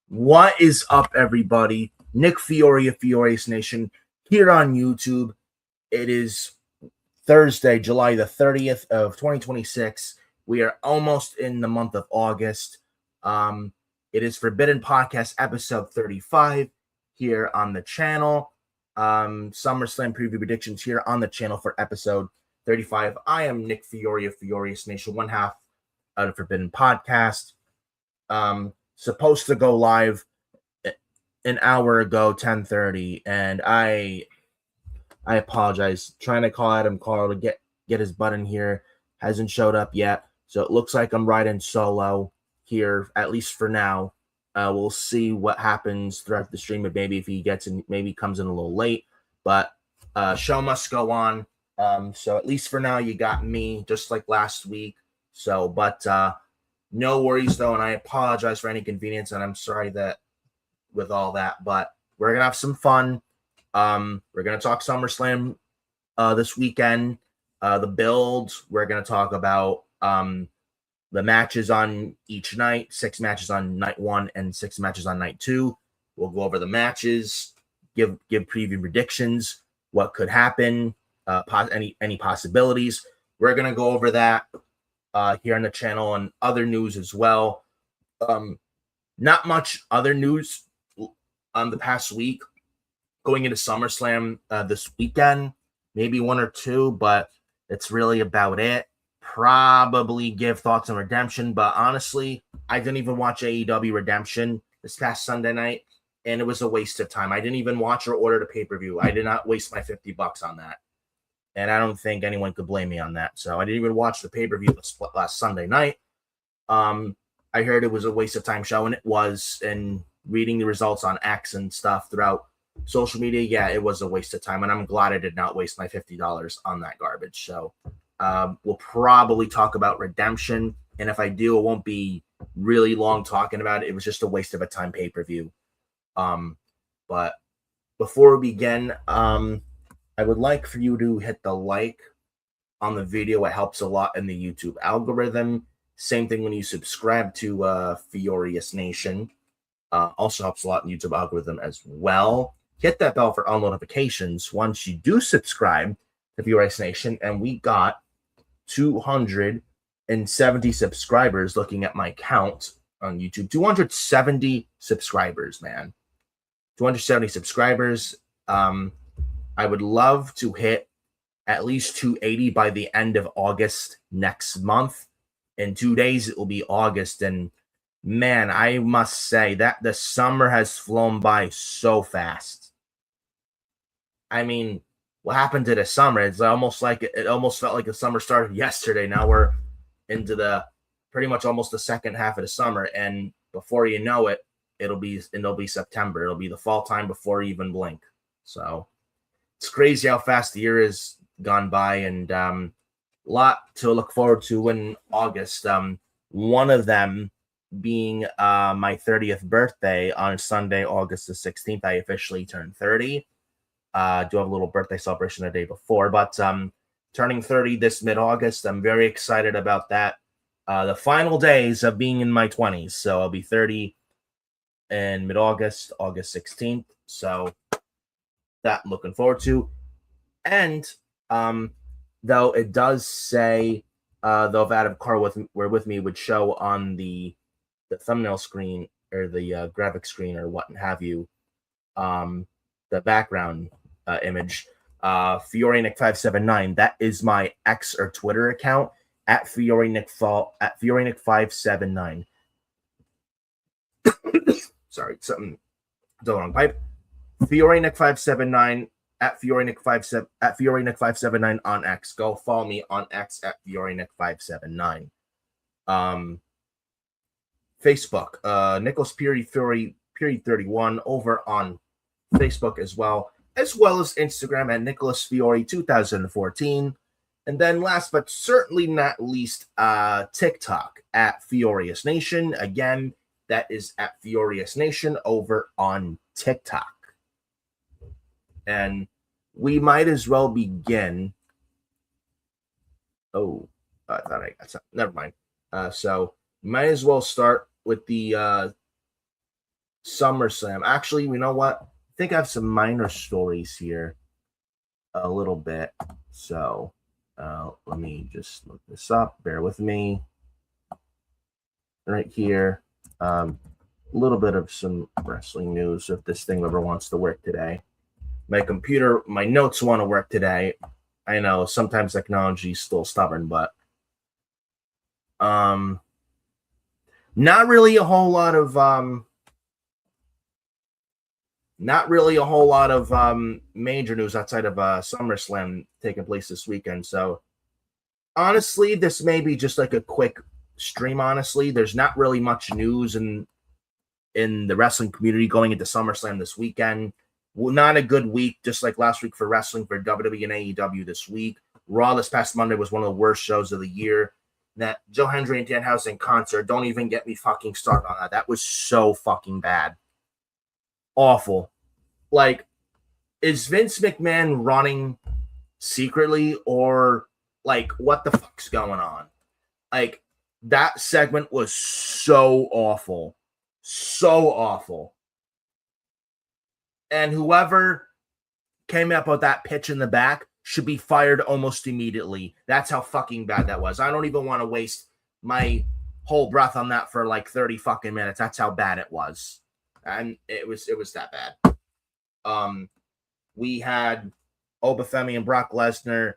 What is up, everybody? Nick Fiore of Fiore's Nation here on YouTube. It is Thursday, July the 30th of 2026. We are almost in the month of August. It is Forbidden Podcast episode 35 here on the channel. SummerSlam preview predictions here on the channel for episode 35. I am Nick Fiore of Fiore's Nation, one half of the Forbidden Podcast. Supposed to go live an hour ago, 10:30, and I apologize. Trying to call Adam Carl to get his butt in here, hasn't showed up yet, so it looks like I'm riding solo here, at least for now. We'll see what happens throughout the stream, but maybe if he gets in, maybe comes in a little late, but show must go on. So at least for now, you got me, just like last week. So, but no worries, though, and I apologize for any inconvenience, and I'm sorry that with all that, but we're going to have some fun. We're going to talk SummerSlam this weekend, the build. We're going to talk about the matches on each night, 6 matches on night 1 and 6 matches on night 2. We'll go over the matches, give preview predictions, what could happen, any possibilities. We're going to go over that here on the channel, and other news as well. Not much other news on the past week going into SummerSlam this weekend, maybe 1 or 2, but it's really about it. Probably give thoughts on Redemption, but honestly, I didn't even watch AEW Redemption this past Sunday night, and it was a waste of time. I didn't even watch or order the pay-per-view. I did not waste my $50 on that. And I don't think anyone could blame me on that. So I didn't even watch the pay-per-view last Sunday night. I heard it was a waste of time show, and it was. And reading the results on X and stuff throughout social media, yeah, it was a waste of time. And I'm glad I did not waste my $50 on that garbage. So we'll probably talk about Redemption. And if I do, it won't be really long talking about it. It was just a waste of a time pay-per-view. But before we begin, I would like for you to hit the like on the video. It helps a lot in the YouTube algorithm. Same thing when you subscribe to Furious Nation. Also helps a lot in YouTube algorithm as well. Hit that bell for all notifications once you do subscribe to Furious Nation. And we got 270 subscribers looking at my count on YouTube. 270 subscribers, man. 270 subscribers. I would love to hit at least 280 by the end of August next month. In 2 days, it will be August. And man, I must say that the summer has flown by so fast. I mean, what happened to the summer? It's almost like it almost felt like the summer started yesterday. Now we're into the pretty much almost the second half of the summer. And before you know it, it'll be September. It'll be the fall time before you even blink. So it's crazy how fast the year has gone by, and a lot to look forward to in August. One of them being my 30th birthday on Sunday, August the 16th. I officially turned 30. Do have a little birthday celebration the day before, but turning 30 this mid-August. I'm very excited about that. The final days of being in my 20s. So I'll be 30 in mid-August, August 16th. So that I'm looking forward to. And though it does say, though if Adam Carl were with me, would show on the thumbnail screen or the graphic screen or what have you, the background image, FioreNick579. That is my X or Twitter account at FioreNick579. Sorry, something the wrong pipe. FioreNick579 at FioreNick579 on X. Go follow me on X at FioreNick579. Facebook, Nicholas Period 31 over on Facebook as well as Instagram at Nicholas Fiore 2014. And then last but certainly not least, TikTok at Furious Nation. Again, that is at Furious Nation over on TikTok. And we might as well begin Oh, I thought I got something. Never mind. So might as well start with the SummerSlam. Actually, you know what? I think I have some minor stories here a little bit. So let me just look this up. Bear with me. Right here. A little bit of some wrestling news if this thing ever wants to work today. My computer, my notes want to work today. I know sometimes technology is still stubborn, but not really a whole lot of major news outside of SummerSlam taking place this weekend. So honestly, this may be just like a quick stream. Honestly, there's not really much news in the wrestling community going into SummerSlam this weekend. Well, not a good week, just like last week for wrestling for WWE and AEW this week. Raw this past Monday was one of the worst shows of the year. That Joe Hendry and Danhausen concert, don't even get me fucking started on that. That was so fucking bad. Awful. Like, is Vince McMahon running secretly, or like what the fuck's going on? Like, that segment was so awful. So awful. And whoever came up with that pitch in the back should be fired almost immediately. That's how fucking bad that was. I don't even want to waste my whole breath on that for like 30 fucking minutes. That's how bad it was. And it was that bad. We had Obafemi and Brock Lesnar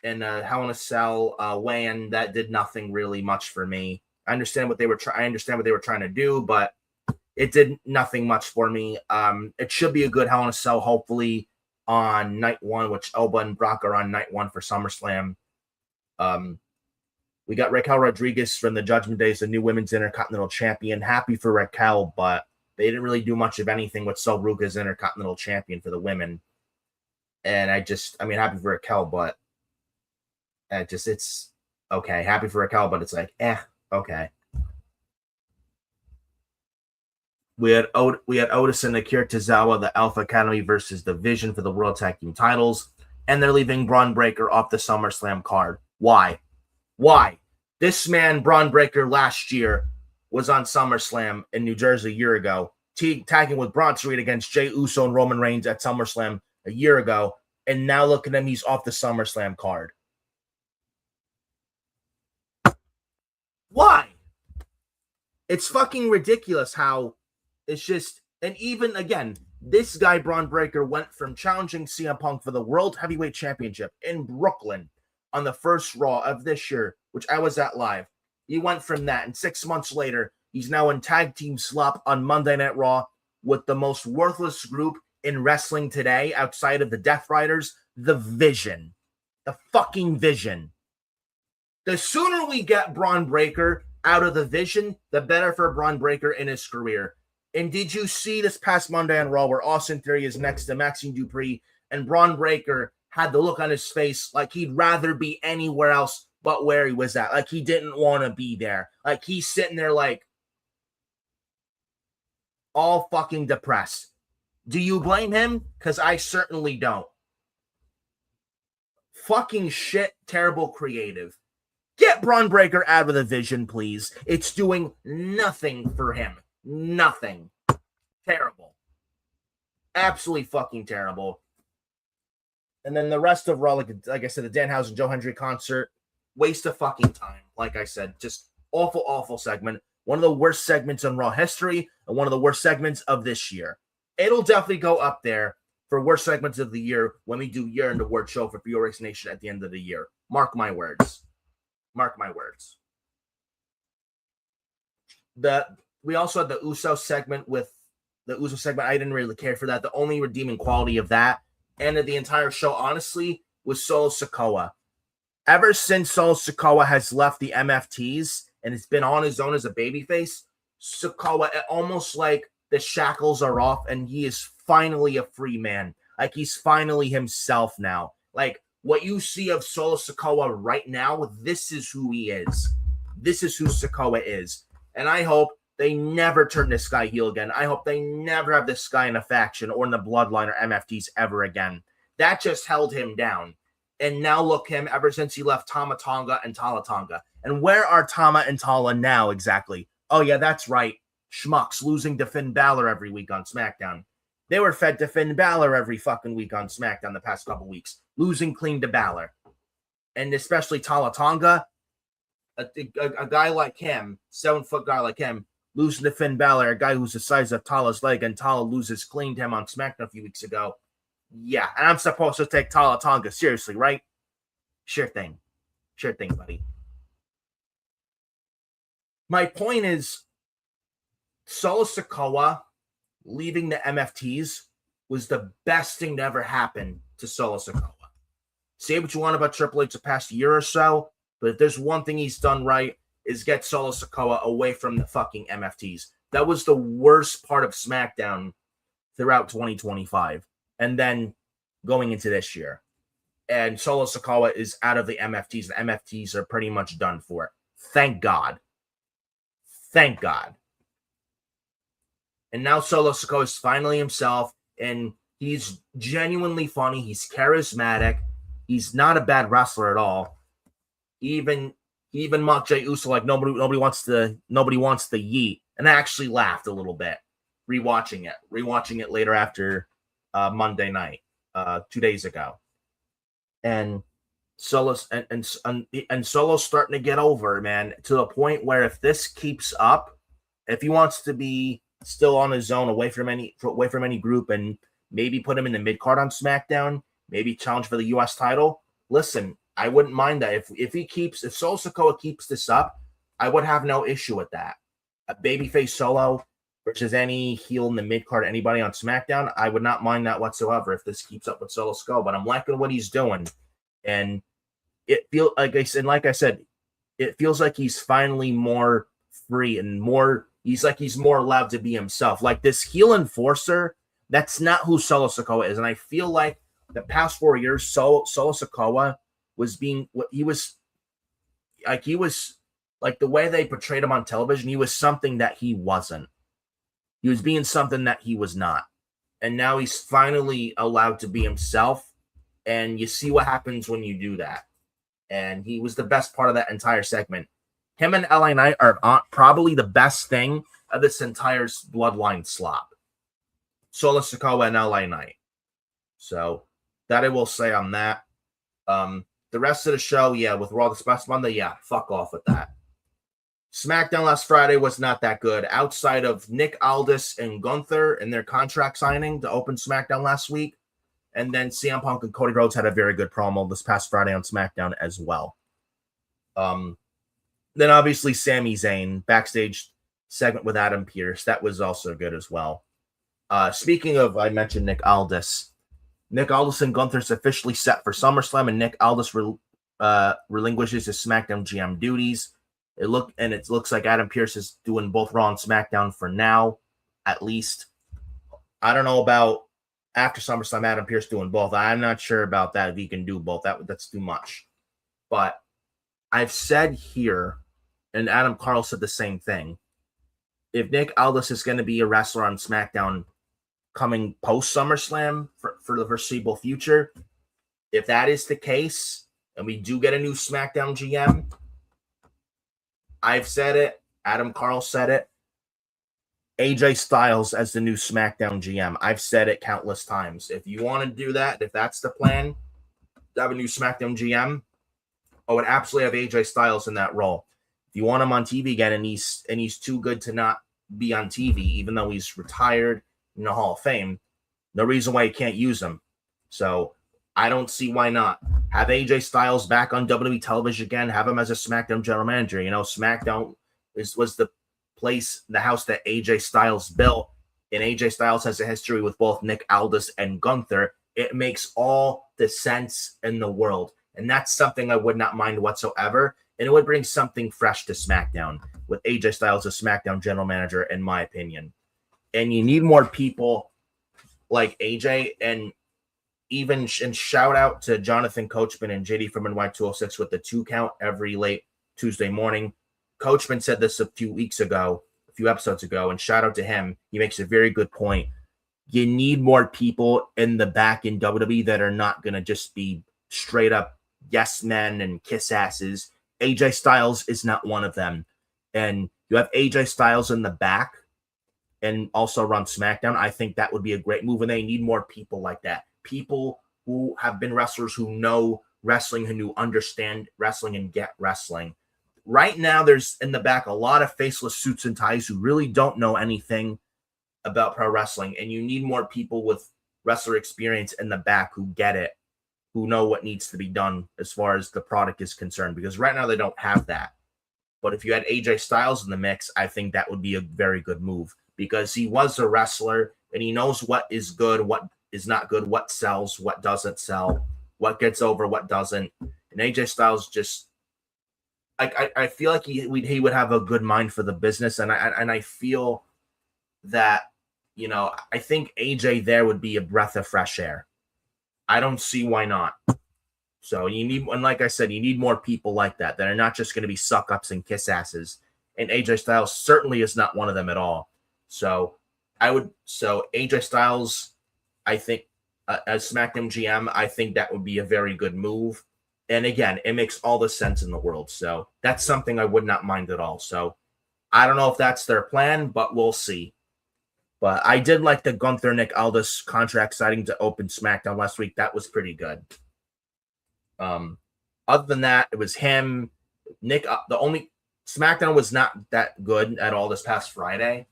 in Hell in a Cell weigh-in that did nothing really much for me. I understand what they were trying to do, but it did nothing much for me. It should be a good Hell in a Cell, hopefully, on night one, which Oba and Brock are on night one for SummerSlam. We got Raquel Rodriguez from the Judgment Day as the new Women's Intercontinental Champion. Happy for Raquel, but they didn't really do much of anything with Sol Ruca as Intercontinental Champion for the women. And happy for Raquel, but it's okay. Happy for Raquel, but it's like, okay. We had Otis and Akira Tozawa, the Alpha Academy versus the Vision for the World Tag Team titles, and they're leaving Braun Breaker off the SummerSlam card. Why? This man, Braun Breaker, last year was on SummerSlam in New Jersey a year ago, tagging with Braun Strowman against Jey Uso and Roman Reigns at SummerSlam a year ago, and now look at him, he's off the SummerSlam card. Why? It's fucking ridiculous how it's just, and even again, this guy, Braun Breaker, went from challenging CM Punk for the World Heavyweight Championship in Brooklyn on the first Raw of this year, which I was at live. He went from that, and 6 months later, he's now in tag team slop on Monday Night Raw with the most worthless group in wrestling today outside of the Death Riders, the Vision. The fucking Vision. The sooner we get Braun Breaker out of the Vision, the better for Braun Breaker in his career. And did you see this past Monday on Raw where Austin Theory is next to Maxine Dupree and Braun Breaker had the look on his face like he'd rather be anywhere else but where he was at. Like he didn't want to be there. Like he's sitting there like all fucking depressed. Do you blame him? Because I certainly don't. Fucking shit, terrible creative. Get Braun Breaker out of the Vision, please. It's doing nothing for him. Nothing. Terrible. Absolutely fucking terrible. And then the rest of Raw, like I said, the Danhausen Joe Hendry concert, waste of fucking time. Like I said, just awful, awful segment. One of the worst segments in Raw history and one of the worst segments of this year. It'll definitely go up there for worst segments of the year when we do Year in the Word show for Furious Nation at the end of the year. Mark my words. Mark my words. We also had the Uso segment I didn't really care for that. The only redeeming quality of that and of the entire show, honestly, was Solo Sikoa. Ever since Solo Sikoa has left the MFTs and it's been on his own as a babyface, Sikoa, almost like the shackles are off and he is finally a free man. Like he's finally himself now. Like what you see of Solo Sikoa right now, this is who he is. This is who Sikoa is. And I hope they never turn this guy heel again. I hope they never have this guy in a faction or in the Bloodline or MFTs ever again. That just held him down. And now look him ever since he left Tama Tonga and Tala Tonga. And where are Tama and Tala now exactly? Oh, yeah, that's right. Schmucks losing to Finn Balor every week on SmackDown. They were fed to Finn Balor every fucking week on SmackDown the past couple weeks, losing clean to Balor. And especially Tala Tonga, a guy like him, 7-foot guy like him, losing to Finn Balor, a guy who's the size of Tala's leg, and Tala loses clean to him on SmackDown a few weeks ago. Yeah, and I'm supposed to take Tala Tonga seriously, right? Sure thing. Sure thing, buddy. My point is, Solo Sikoa leaving the MFTs was the best thing to ever happen to Solo Sikoa. Say what you want about Triple H the past year or so, but if there's one thing he's done right, is get Solo Sikoa away from the fucking MFTs. That was the worst part of SmackDown throughout 2025. And then going into this year. And Solo Sikoa is out of the MFTs. The MFTs are pretty much done for. Thank God. Thank God. And now Solo Sikoa is finally himself, and he's genuinely funny. He's charismatic. He's not a bad wrestler at all. Even mocked Jey Uso like nobody wants the yeet, and I actually laughed a little bit rewatching it later after Monday night 2 days ago. And Solo's and Solo's starting to get over, man, to the point where if this keeps up, if he wants to be still on his own, away from any group, and maybe put him in the mid card on SmackDown, maybe challenge for the US title. Listen, I wouldn't mind that. If Solo Sikoa keeps this up, I would have no issue with that. A babyface Solo versus any heel in the mid card, anybody on SmackDown, I would not mind that whatsoever if this keeps up with Solo Sikoa. But I'm liking what he's doing, and it feels like I said, it feels like he's finally more free and more. He's more allowed to be himself. Like this heel enforcer, that's not who Solo Sikoa is. And I feel like the past 4 years, Solo Sikoa was being what he was like the way they portrayed him on television, he was something that he wasn't. He was being something that he was not. And now he's finally allowed to be himself. And you see what happens when you do that. And he was the best part of that entire segment. Him and LA Knight are probably the best thing of this entire bloodline slop. Solo Sikoa and LA Knight. So that I will say on that. The rest of the show, yeah, with Raw this past Monday, yeah, fuck off with that. SmackDown last Friday was not that good. Outside of Nick Aldis and Gunther and their contract signing to open SmackDown last week. And then CM Punk and Cody Rhodes had a very good promo this past Friday on SmackDown as well. Then obviously Sami Zayn, backstage segment with Adam Pearce. That was also good as well. Speaking of, I mentioned Nick Aldis. Nick Aldis and Gunther's officially set for SummerSlam, and Nick Aldis relinquishes his SmackDown GM duties. It looks like Adam Pearce is doing both Raw and SmackDown for now, at least. I don't know about after SummerSlam, Adam Pearce doing both. I'm not sure about that, if he can do both. That's too much. But I've said here, and Adam Carl said the same thing, if Nick Aldis is going to be a wrestler on SmackDown coming post SummerSlam for the foreseeable future, if that is the case, and we do get a new SmackDown GM, I've said it, Adam Carl said it, AJ Styles as the new SmackDown GM. I've said it countless times. If you want to do that, if that's the plan, to have a new SmackDown GM, I would absolutely have AJ Styles in that role. If you want him on TV again, and he's too good to not be on TV, even though he's retired in the Hall of Fame, no reason why you can't use him. So I don't see why not. Have AJ Styles back on WWE television again. Have him as a SmackDown general manager. You know, SmackDown was the place, the house that AJ Styles built, and AJ Styles has a history with both Nick Aldis and Gunther. It makes all the sense in the world, and that's something I would not mind whatsoever, and it would bring something fresh to SmackDown with AJ Styles as SmackDown general manager, in my opinion. And you need more people like AJ, and shout out to Jonathan Coachman and JD from NY206 with the 2 count every late Tuesday morning. Coachman said this a few episodes ago, and shout out to him. He makes a very good point. You need more people in the back in WWE that are not going to just be straight up yes men and kiss asses. AJ Styles is not one of them. And you have AJ Styles in the back and also run SmackDown. I think that would be a great move, and they need more people like that. People who have been wrestlers, who know wrestling, who understand wrestling and get wrestling. Right now, there's in the back a lot of faceless suits and ties who really don't know anything about pro wrestling, and you need more people with wrestler experience in the back who get it, who know what needs to be done as far as the product is concerned, because right now they don't have that. But if you had AJ Styles in the mix, I think that would be a very good move, because he was a wrestler and he knows what is good, what is not good, what sells, what doesn't sell, what gets over, what doesn't. And AJ Styles just, I feel like he would have a good mind for the business, and I feel that, you know, I think AJ there would be a breath of fresh air. I don't see why not. So you need, and like I said, you need more people like that are not just going to be suck ups and kiss asses. And AJ Styles certainly is not one of them at all. So AJ Styles, I think, as SmackDown GM, I think that would be a very good move. And again, it makes all the sense in the world. So that's something I would not mind at all. So I don't know if that's their plan, but we'll see. But I did like the Gunther Nick Aldis contract signing to open SmackDown last week. That was pretty good. Other than that, it was him, Nick. The only SmackDown was not that good at all this past Friday.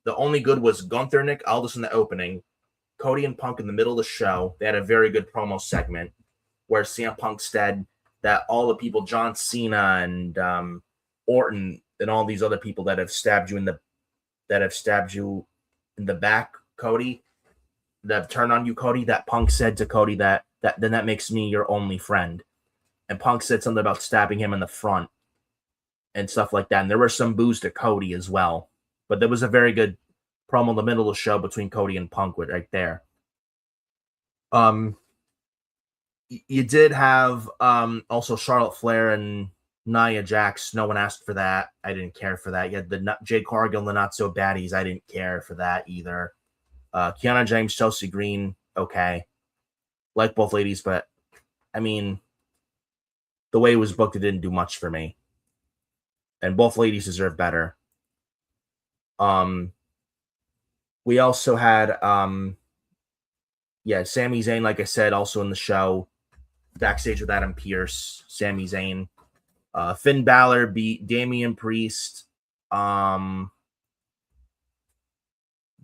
The only good was Gunther Nick Aldis in the opening, Cody and Punk in the middle of the show. They had a very good promo segment where CM Punk said that all the people, John Cena and Orton and all these other people that have stabbed you in the back, Cody, that have turned on you, Cody, that Punk said to Cody that then that makes me your only friend. And Punk said something about stabbing him in the front and stuff like that. And there were some boos to Cody as well. But there was a very good promo in the middle of the show between Cody and Punk right there. You did have also Charlotte Flair and Nia Jax. No one asked for that. I didn't care for that. You had the Jade Cargill and the Not So Baddies. I didn't care for that either. Kiana James, Chelsea Green, okay. Like both ladies, but I mean, the way it was booked, it didn't do much for me. And both ladies deserve better. We also had Sami Zayn, like I said, also in the show, backstage with Adam Pearce, Sami Zayn. Finn Balor beat Damian Priest.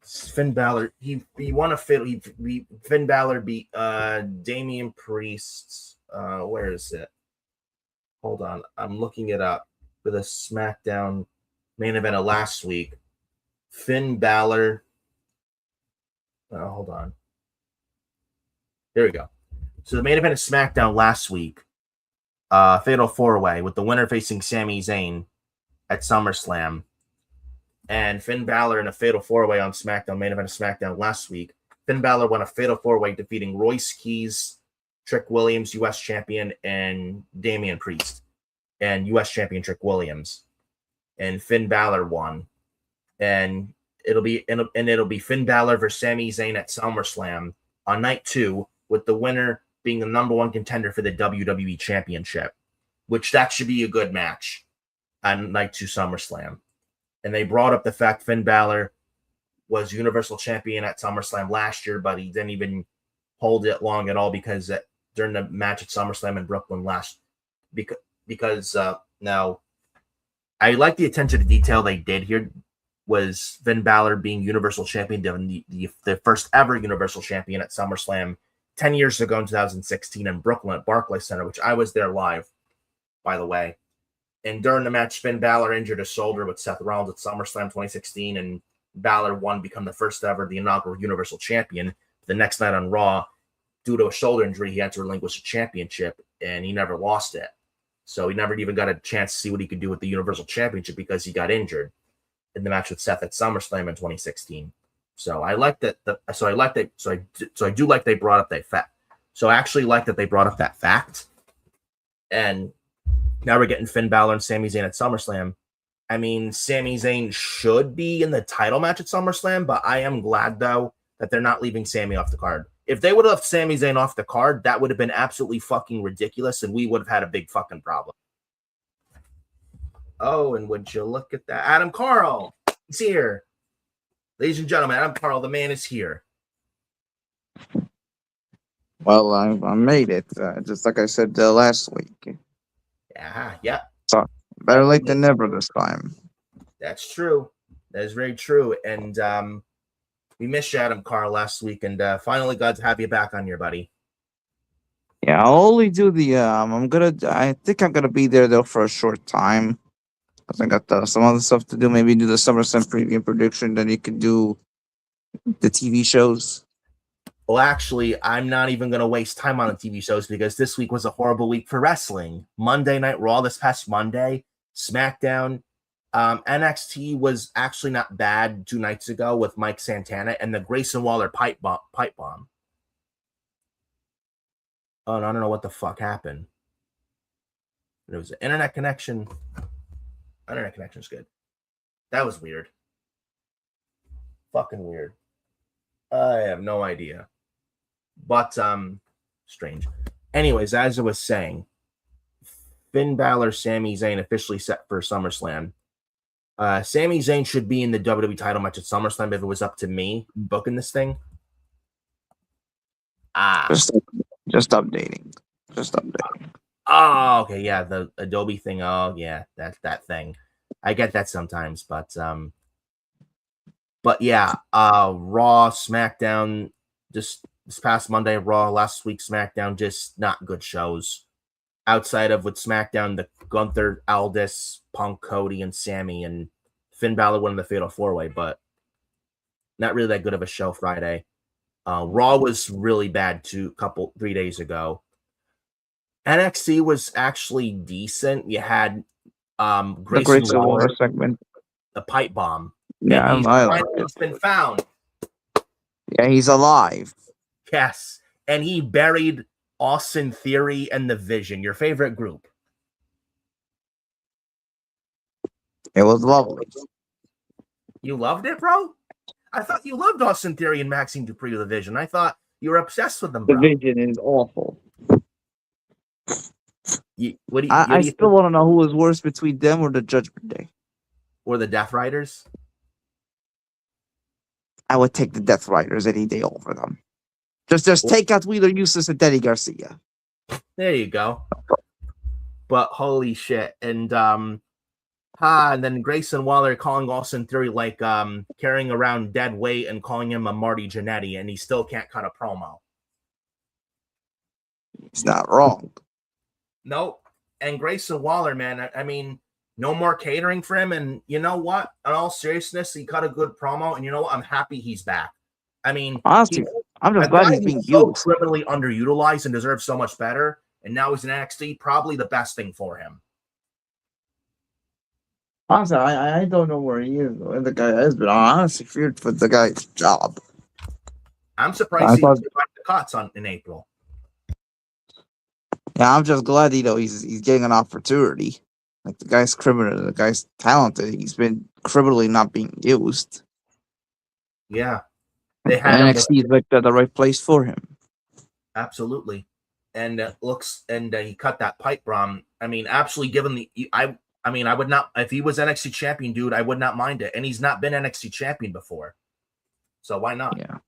Finn Balor, he won a fiddle. Finn Balor beat Damian Priest. Where is it? Hold on, I'm looking it up for the SmackDown main event of last week. Finn Balor. Hold on. There we go. So the main event of SmackDown last week, Fatal 4-Way, with the winner facing Sami Zayn at SummerSlam. And Finn Balor in a Fatal 4-Way on SmackDown, main event of SmackDown last week. Finn Balor won a Fatal 4-Way, defeating Royce Keys, Trick Williams, U.S. champion, and Damian Priest, and U.S. champion Trick Williams. And Finn Balor won. And it'll be Finn Balor versus Sami Zayn at SummerSlam on night 2, with the winner being the number 1 contender for the WWE Championship, which that should be a good match on night 2 SummerSlam. And they brought up the fact Finn Balor was Universal Champion at SummerSlam last year, but he didn't even hold it long at all because during the match at SummerSlam in Brooklyn because now I like the attention to detail they did here was Finn Balor being Universal Champion, the first ever Universal Champion at SummerSlam 10 years ago in 2016 in Brooklyn at Barclays Center, which I was there live, by the way. And during the match, Finn Balor injured his shoulder with Seth Rollins at SummerSlam 2016, and Balor won, become the first ever, the inaugural Universal Champion. The next night on Raw, due to a shoulder injury, he had to relinquish the championship, and he never lost it. So he never even got a chance to see what he could do with the Universal Championship because he got injured in the match with Seth at SummerSlam in 2016. So I like that. I do like they brought up that fact. So I actually like that they brought up that fact. And now we're getting Finn Balor and Sami Zayn at SummerSlam. I mean, Sami Zayn should be in the title match at SummerSlam, but I am glad, though, that they're not leaving Sami off the card. If they would have left Sami Zayn off the card, that would have been absolutely fucking ridiculous, and we would have had a big fucking problem. Oh, and would you look at that? Adam Carl is here. Ladies and gentlemen, Adam Carl, the man is here. Well, I made it, just like I said last week. Yeah. So, better late than never this time. That's true. That is very true. And we missed you, Adam Carl, last week, and finally glad to have you back on here, buddy. Yeah, I'll only do the, I think I'm gonna be there, though, for a short time. Because I got some other stuff to do. Maybe do the SummerSlam preview prediction, then you can do the TV shows. Well, actually, I'm not even going to waste time on the TV shows because this week was a horrible week for wrestling. Monday Night Raw this past Monday, SmackDown, NXT was actually not bad 2 nights ago with Mike Santana and the Grayson Waller pipe bomb. Oh, and I don't know what the fuck happened. There was an internet connection. Internet connection's good. That was weird. Fucking weird. I have no idea. But strange. Anyways, as I was saying, Finn Balor, Sami Zayn officially set for SummerSlam. Sami Zayn should be in the WWE title match at SummerSlam if it was up to me booking this thing. Just updating. Oh, okay, yeah, the Adobe thing. Oh, yeah, that thing. I get that sometimes, but yeah, Raw, SmackDown, just this past Monday, Raw, last week, SmackDown, just not good shows. Outside of with SmackDown, the Gunther, Aldis, Punk, Cody, and Sammy, and Finn Balor won the Fatal 4-Way, but not really that good of a show Friday. Raw was really bad 3 days ago. NXT was actually decent. You had Grayson Waller segment, the pipe bomb. Yeah, he's been found. Yeah, he's alive. Yes, and he buried Austin Theory and the Vision, your favorite group. It was lovely. You loved it, bro? I thought you loved Austin Theory and Maxine Dupree with the Vision. I thought you were obsessed with them, bro. The Vision is awful. I still want to know who was worse between them or the Judgment Day. Or the Death Riders? I would take the Death Riders any day over them. Just take out Wheeler Eustace and Eddie Garcia. There you go. But holy shit. And and then Grayson Waller calling Austin Theory like carrying around dead weight and calling him a Marty Jannetty, and he still can't cut a promo. He's not wrong. Nope. And Grayson Waller, man, I mean, no more catering for him. And you know what? In all seriousness, he cut a good promo. And you know what? I'm happy he's back. I mean, honestly, I'm just glad he's being so criminally underutilized and deserves so much better. And now he's in NXT, probably the best thing for him. Honestly, I don't know where he is, where the guy is, but I honestly feared for the guy's job. I'm surprised he didn't the cuts in April. Yeah, I'm just glad he's getting an opportunity. Like the guy's criminal, the guy's talented. He's been criminally not being used. Yeah, they had NXT is like the right place for him. Absolutely, and he cut that pipe bomb. I mean, absolutely. Given I mean, I would not if he was NXT champion, dude. I would not mind it, and he's not been NXT champion before, so why not? Yeah,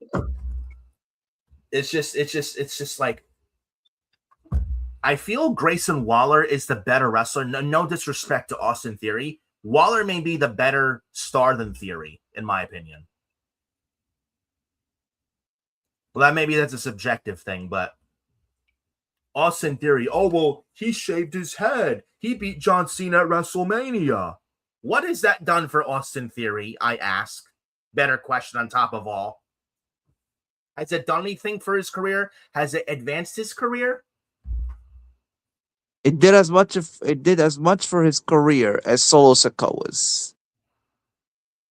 it's just like. I feel Grayson Waller is the better wrestler. No disrespect to Austin Theory. Waller may be the better star than Theory, in my opinion. Well, that's a subjective thing, but Austin Theory, oh, well, he shaved his head. He beat John Cena at WrestleMania. What has that done for Austin Theory, I ask? Better question on top of all. Has it done anything for his career? Has it advanced his career? It did as much for his career as Solo Sikoa's.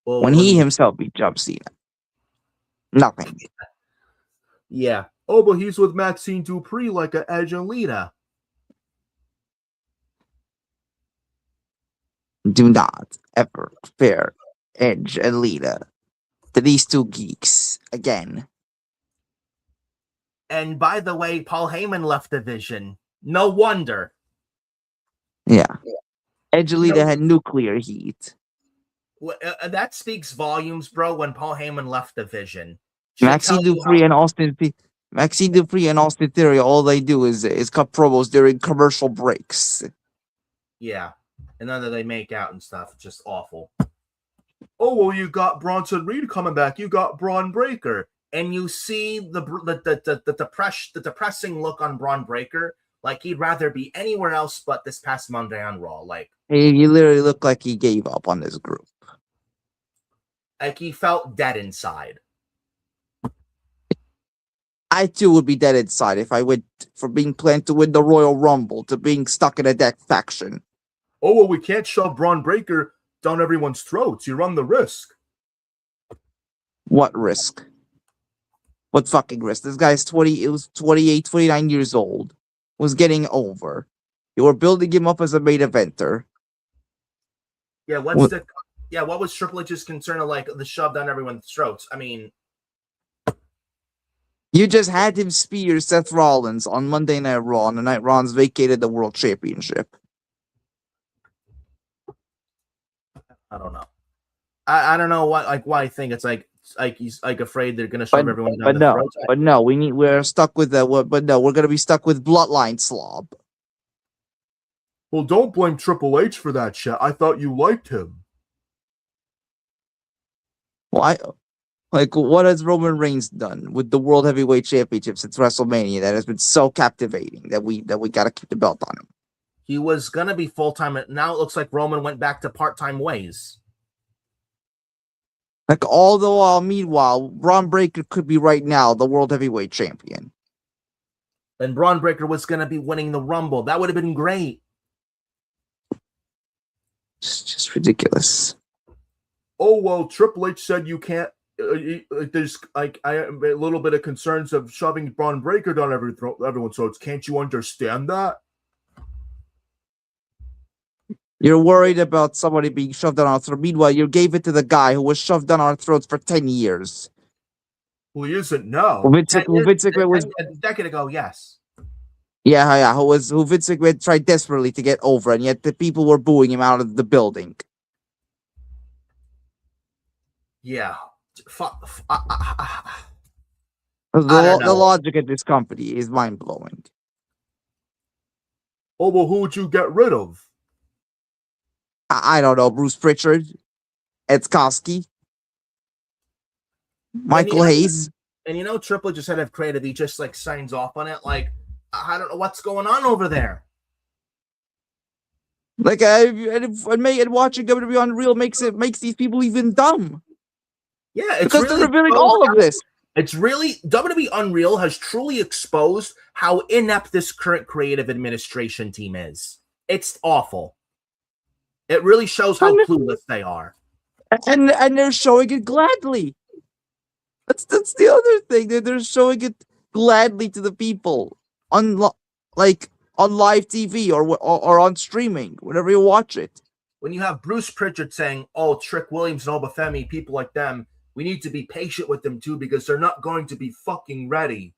Well, when he himself beat John Cena. Nothing. Yeah. Oh, but he's with Maxine Dupree like a Edge and Lita. Do not ever compare Edge and Lita to these two geeks again. And by the way, Paul Heyman left the division. No wonder. Yeah. Angelina had nuclear heat. That speaks volumes, bro, when Paul Heyman left the division. Maxine Dupree and Austin Theory, all they do is cut promos during commercial breaks. Yeah. And then they make out and stuff. It's just awful. Oh, well, you got Bronson Reed coming back. You got Braun Breaker. And you see the depressing look on Braun Breaker, like he'd rather be anywhere else but this past Monday on Raw. Like, he literally looked like he gave up on this group. Like he felt dead inside. I too would be dead inside if I went from being planned to win the Royal Rumble to being stuck in a death faction. Oh, well, we can't shove Braun Breaker down everyone's throats. You run the risk. What risk? What fucking risk? This guy's 28, 29 years old. Was getting over. You were building him up as a main eventer. Yeah, what was Triple H's concern of like the shove down everyone's throats? I mean, you just had him spear Seth Rollins on Monday Night Raw, on the night Rollins vacated the World Championship. I don't know. I don't know why I think it's like he's like afraid they're gonna shove everyone down the throats. But no, we're stuck with that. But no, we're gonna be stuck with Bloodline slob. Well, don't blame Triple H for that shit. I thought you liked him. Why? What has Roman Reigns done with the World Heavyweight Championship since WrestleMania that has been so captivating that we got to keep the belt on him? He was gonna be full time. Now it looks like Roman went back to part time ways. All the while, meanwhile, Braun Breaker could be right now the World Heavyweight Champion. And Braun Breaker was gonna be winning the Rumble. That would have been great. It's just ridiculous. Oh, well, Triple H said you can't. There's like I have a little bit of concerns of shoving Braun Breaker down everyone's throats. Can't you understand that? You're worried about somebody being shoved down our throat. Meanwhile, you gave it to the guy who was shoved down our throats for 10 years. Well, he isn't now. Vince McMahon was a decade ago, yes. Yeah, who Vince McMahon tried desperately to get over, and yet the people were booing him out of the building. Yeah. The logic of this company is mind-blowing. Oh, well, who would you get rid of? I don't know. Bruce Pritchard, Ed Skoski, Michael Hayes. And Triple H just had to have creative. He just like signs off on it. Like, I don't know what's going on over there. And watching WWE on Real makes these people even dumb. Yeah, it's because really they're revealing all of this. It's really WWE Unreal has truly exposed how inept this current creative administration team is. It's awful. It really shows how clueless they are. And they're showing it gladly. That's the other thing. They're showing it gladly to the people on live TV or on streaming, whenever you watch it. When you have Bruce Pritchard saying, "Oh, Trick Williams and Obafemi, people like them, we need to be patient with them too because they're not going to be fucking ready."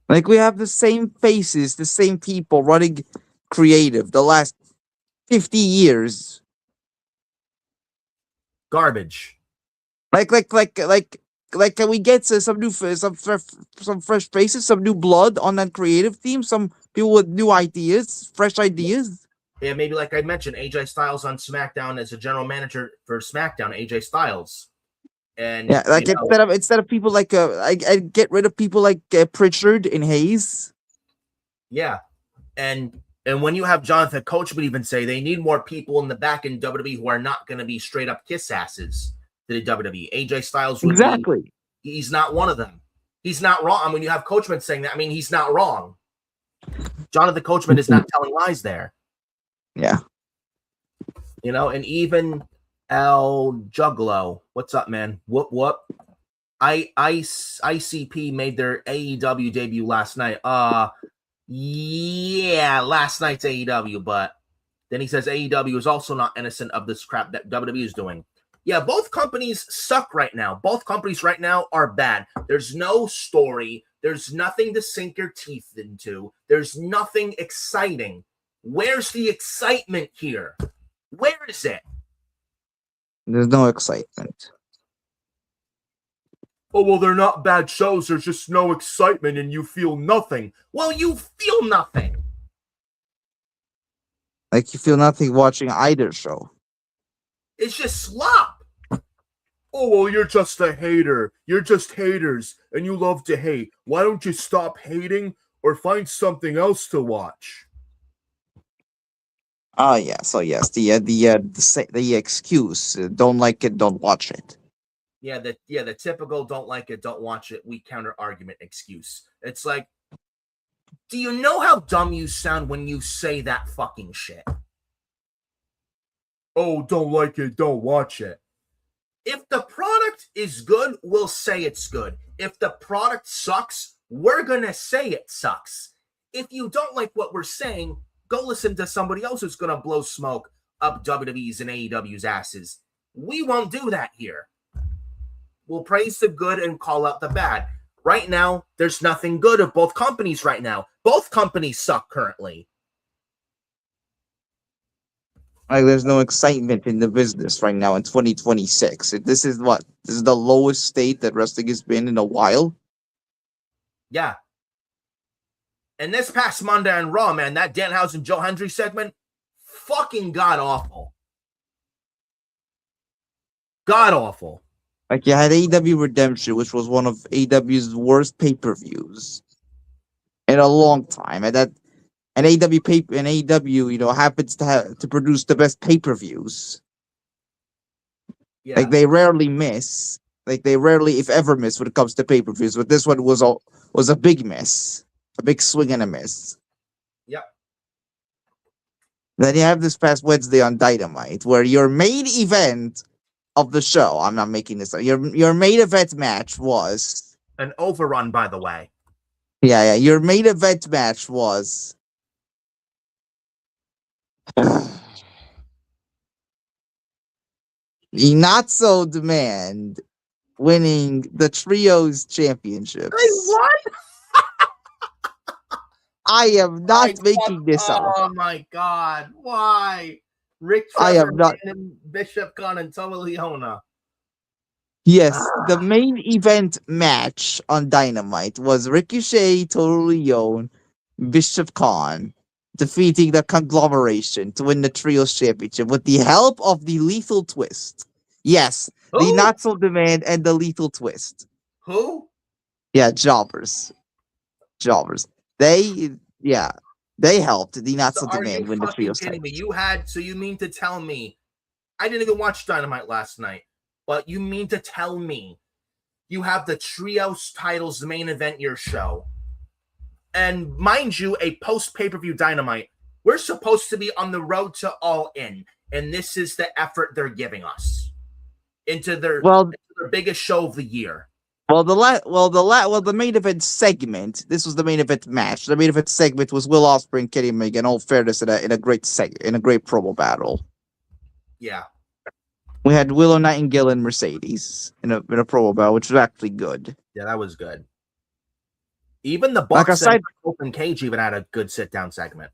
We have the same faces, the same people running creative the last 50 years. Garbage. Can we get some fresh faces, some new blood on that creative team? Some people with new ideas, fresh ideas. Yeah, maybe like I mentioned, AJ Styles on SmackDown as a general manager for SmackDown. AJ Styles. And yeah, instead of people I get rid of people like Pritchard and Hayes. Yeah, and when you have Jonathan Coach would even say they need more people in the back in WWE who are not going to be straight up kiss asses to the WWE. AJ Styles would exactly. He's not one of them. He's not wrong. I mean, you have Coachman saying that. I mean, he's not wrong. Jonathan Coachman is not telling lies there. Yeah, and even El Juggalo. What's up, man? Whoop. ICP made their AEW debut last night. Yeah, last night's AEW, but then he says AEW is also not innocent of this crap that WWE is doing. Yeah, both companies suck right now. Both companies right now are bad. There's no story. There's nothing to sink your teeth into. There's nothing exciting. Where's the excitement here? Where is it? There's no excitement. Oh, well, they're not bad shows. There's just no excitement and you feel nothing. Well, you feel nothing. Like you feel nothing watching either show. It's just slop. Oh, well, you're just a hater. You're just haters and you love to hate. Why don't you stop hating or find something else to watch? Oh yeah, so yes, the excuse, don't like it, don't watch it. Yeah, the typical don't like it, don't watch it, weak counter argument excuse. It's like, do you know how dumb you sound when you say that fucking shit? Oh, don't like it, don't watch it. If the product is good, we'll say it's good. If the product sucks, we're gonna say it sucks. If you don't like what we're saying, go listen to somebody else who's gonna blow smoke up WWE's and AEW's asses. We won't do that here. We'll praise the good and call out the bad. Right now, there's nothing good of both companies right now. Both companies suck currently. Like there's no excitement in the business right now in 2026. This is what? This is the lowest state that wrestling has been in a while. Yeah. And this past Monday on Raw, man, that Danhausen Joe Hendry segment, fucking god awful. God awful. Like you had AEW Redemption, which was one of AEW's worst pay-per-views in a long time, and AEW happens to produce the best pay-per-views. Yeah. Like they rarely miss. Like they rarely, if ever, miss when it comes to pay-per-views. But this one was a big miss, a big swing and a miss. Yep. Then you have this past Wednesday on Dynamite, where your main event of the show, I'm not making this up, your main event match was an overrun, by the way. Yeah, your main event match was the Not So Demand winning the Trios Championships. Hey, what? I am not making this up. Oh my god, why? Rick I Trevor am not. and Bishop Gunn and Toa Leona. Yes, the main event match on Dynamite was Ricochet, Total Leone, Bishop Khan defeating the conglomeration to win the Trios Championship with the help of the Lethal Twist. Yes, the Who? Not So Demand and the Lethal Twist. Who? Yeah, jobbers. They helped the Not So Demand win the Trios kidding title. me? So you mean to tell me, I didn't even watch Dynamite last night, but you mean to tell me you have the Trios titles, the main event your show, and mind you, a post pay-per-view Dynamite, we're supposed to be on the road to All In, and this is the effort they're giving us into their biggest show of the year. The main event segment. This was the main event match. The main event segment was Will Ospreay and Kenny Omega. In all fairness, in a great promo battle. Yeah, we had Willow Nightingale and Mercedes in a promo battle, which was actually good. Yeah, that was good. Even the Bucks and Open Cage even had a good sit down segment.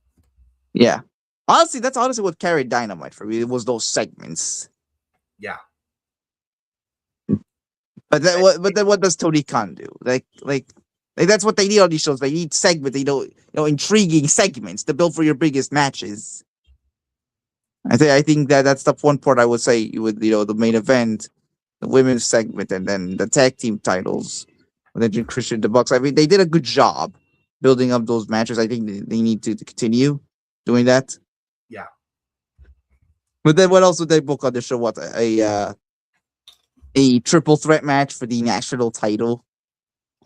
Yeah, honestly, that's what carried Dynamite for me. It was those segments. Yeah. But then what does Tony Khan do? Like that's what they need on these shows. They need segments, intriguing segments to build for your biggest matches. I think that's the one part I would say with the main event, the women's segment, and then the tag team titles. With Edge and Christian, the Bucks. I mean, they did a good job building up those matches. I think they need to continue doing that. Yeah. But then what else would they book on the show? What a triple threat match for the national title.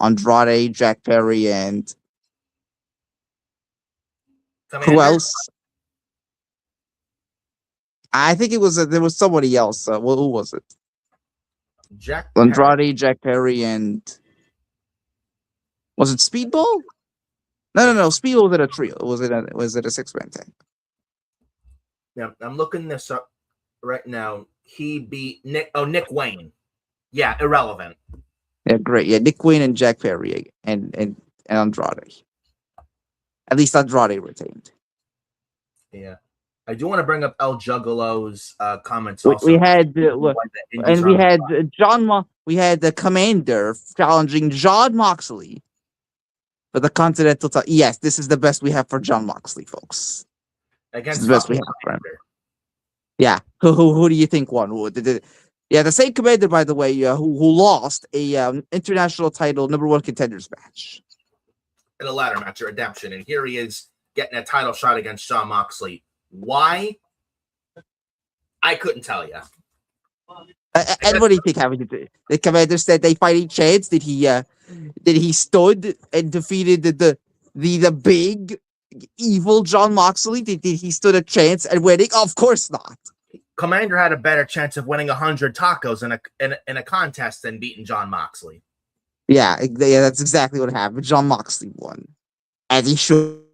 Andrade, Jack Perry, and who else? I think it was there was somebody else. Who was it? Andrade, Jack Perry, and was it Speedball? No. Speedball was at a trio. Was it a 6-man tag? Yeah, I'm looking this up right now. he beat Nick Wayne. Yeah, irrelevant. Yeah, great. Yeah, Nick Wayne and Jack Perry and Andrade. At least Andrade retained. Yeah. I do want to bring up El Juggalo's comments We also. had we had the Commander challenging John Moxley for the Continental title. Yes, this is the best we have for John Moxley, folks. Against this is the best we have for him. Yeah, who do you think won? Yeah, the same Commander, by the way, who lost a international title #1 contenders match in a ladder match at Redemption, and here he is getting a title shot against John Moxley. Why? I couldn't tell you. And what do you think happened? The Commander said they fighting chance. Did he stood and defeated the big evil John Moxley? Did he stood a chance at winning? Of course not. Commander had a better chance of winning 100 tacos in a contest than beating John Moxley. Yeah, that's exactly what happened. John Moxley won, as he should.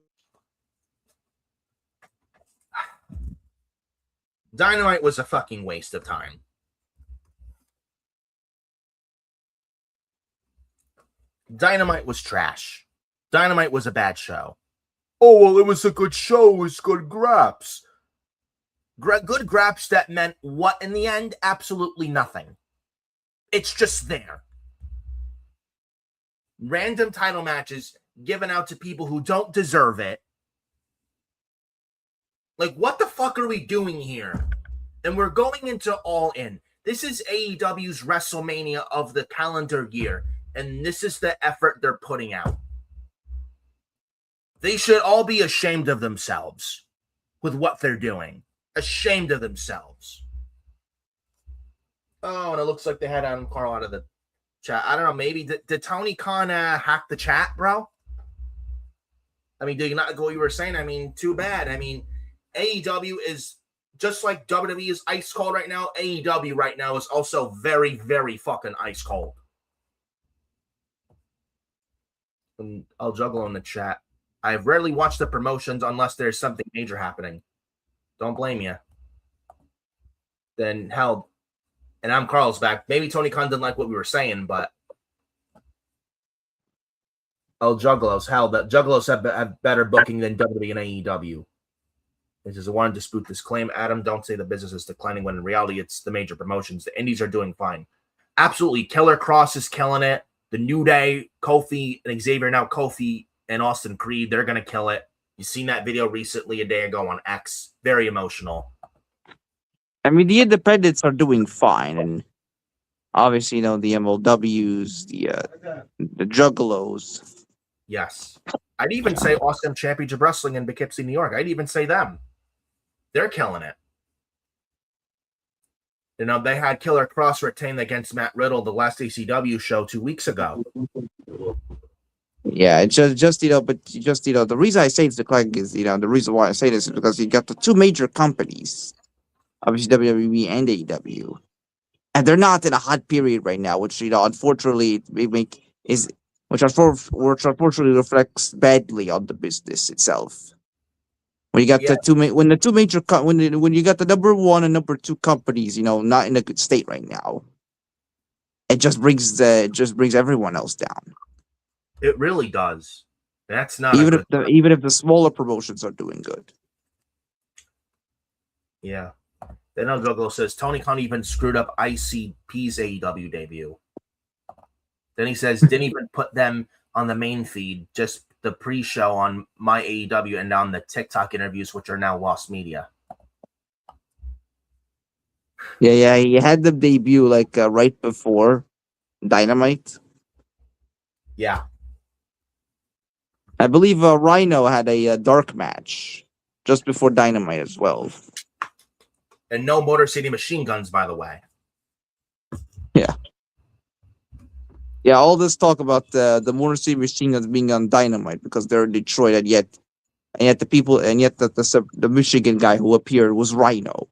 Dynamite was a fucking waste of time. Dynamite was trash. Dynamite was a bad show. Oh, well, it was a good show. It was good graps. Good graps that meant what in the end? Absolutely nothing. It's just there. Random title matches given out to people who don't deserve it. Like, what the fuck are we doing here? And we're going into All In. This is AEW's WrestleMania of the calendar year, and this is the effort they're putting out. They should all be ashamed of themselves with what they're doing. Ashamed of themselves. Oh, and it looks like they had Adam Carl out of the chat. I don't know, maybe did Tony Khan hack the chat, bro? I mean, did you not go what you were saying? I mean, too bad. I mean, AEW is just like WWE is ice cold right now. AEW right now is also very, very fucking ice cold. And I'll juggle in the chat. I've rarely watched the promotions unless there's something major happening. Don't blame you. Then hell, and I'm Carl's back. Maybe Tony Khan didn't like what we were saying, but Juggalos, hell, the Juggalos have better booking than WWE and AEW. This is a one dispute this claim. Adam, don't say the business is declining when in reality it's the major promotions. The indies are doing fine. Absolutely. Killer Cross is killing it. The New Day, Kofi and Xavier, now Kofi and Austin Creed, they're going to kill it. You seen that video recently a day ago on X. Very emotional. I mean, the independents are doing fine, and obviously, the MLWs, the Juggalos. Yes. I'd even say Awesome Championship Wrestling in Poughkeepsie, New York. I'd even say them. They're killing it. They had Killer Cross retain against Matt Riddle the last ACW show 2 weeks ago. Yeah, it's just the reason I say it's declining is the reason why I say this is because you got the two major companies, obviously WWE and AEW, and they're not in a hot period right now, which unfortunately which unfortunately reflects badly on the business itself. When you got the two major when you got the #1 and #2 companies, not in a good state right now, it just brings everyone else down. It really does. That's not even if the smaller promotions are doing good. Yeah. Then Gogo says Tony Khan even screwed up ICP's AEW debut. Then he says didn't even put them on the main feed, just the pre-show on my AEW and on the TikTok interviews, which are now lost media. Yeah, he had the debut right before Dynamite. Yeah. I believe Rhino had a dark match just before Dynamite as well. And no Motor City Machine Guns, by the way. Yeah. Yeah, all this talk about the Motor City Machine Guns being on Dynamite because they're in Detroit, and yet the Michigan guy who appeared was Rhino.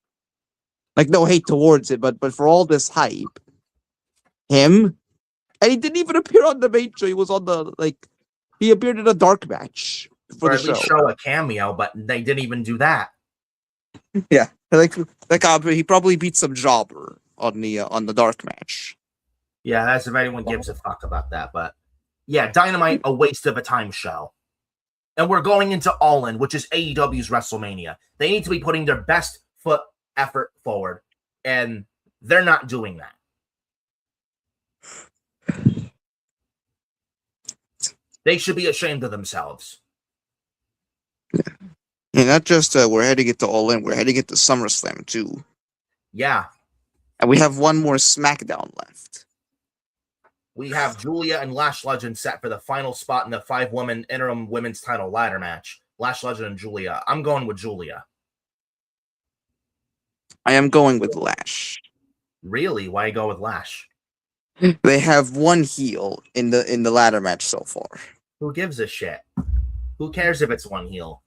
No hate towards it, but for all this hype, him, and he didn't even appear on the main show. He was on he appeared in a dark match for the show. Or at least show a cameo, but they didn't even do that. Yeah. He probably beat some jobber on the dark match. Yeah, as if anyone gives a fuck about that. But yeah, Dynamite, a waste of a time show. And we're going into All In, which is AEW's WrestleMania. They need to be putting their best foot effort forward, and they're not doing that. They should be ashamed of themselves. Yeah, not just we're heading it to All In, we're heading it to SummerSlam too. Yeah. And we have one more SmackDown left. We have Julia and Lash Legend set for the final spot in the 5-woman interim women's title ladder match. Lash Legend and Julia. I'm going with Julia. I am going with Lash. Really? Why go with Lash? They have one heel in the ladder match so far. Who gives a shit? Who cares if it's one heel?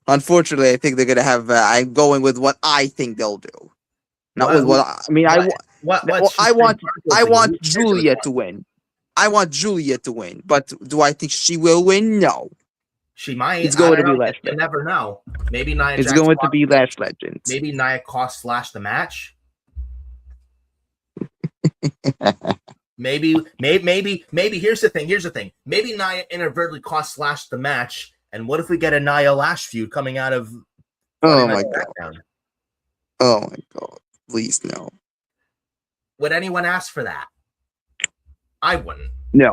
Unfortunately, I think they're gonna have. I'm going with what I think they'll do, not with what I mean. I want Julia to win. I want Julia to win, but do I think she will win? No. She might. It's going to be Lash. You never know. Maybe Nia. It's going to be Lash Legend. Maybe Nia costs Lash the match. maybe. Here's the thing. Maybe Nia inadvertently costs Lash the match. And what if we get a Nia Lash feud coming out of? Oh my god! Oh my god! Please no. Would anyone ask for that? I wouldn't. No.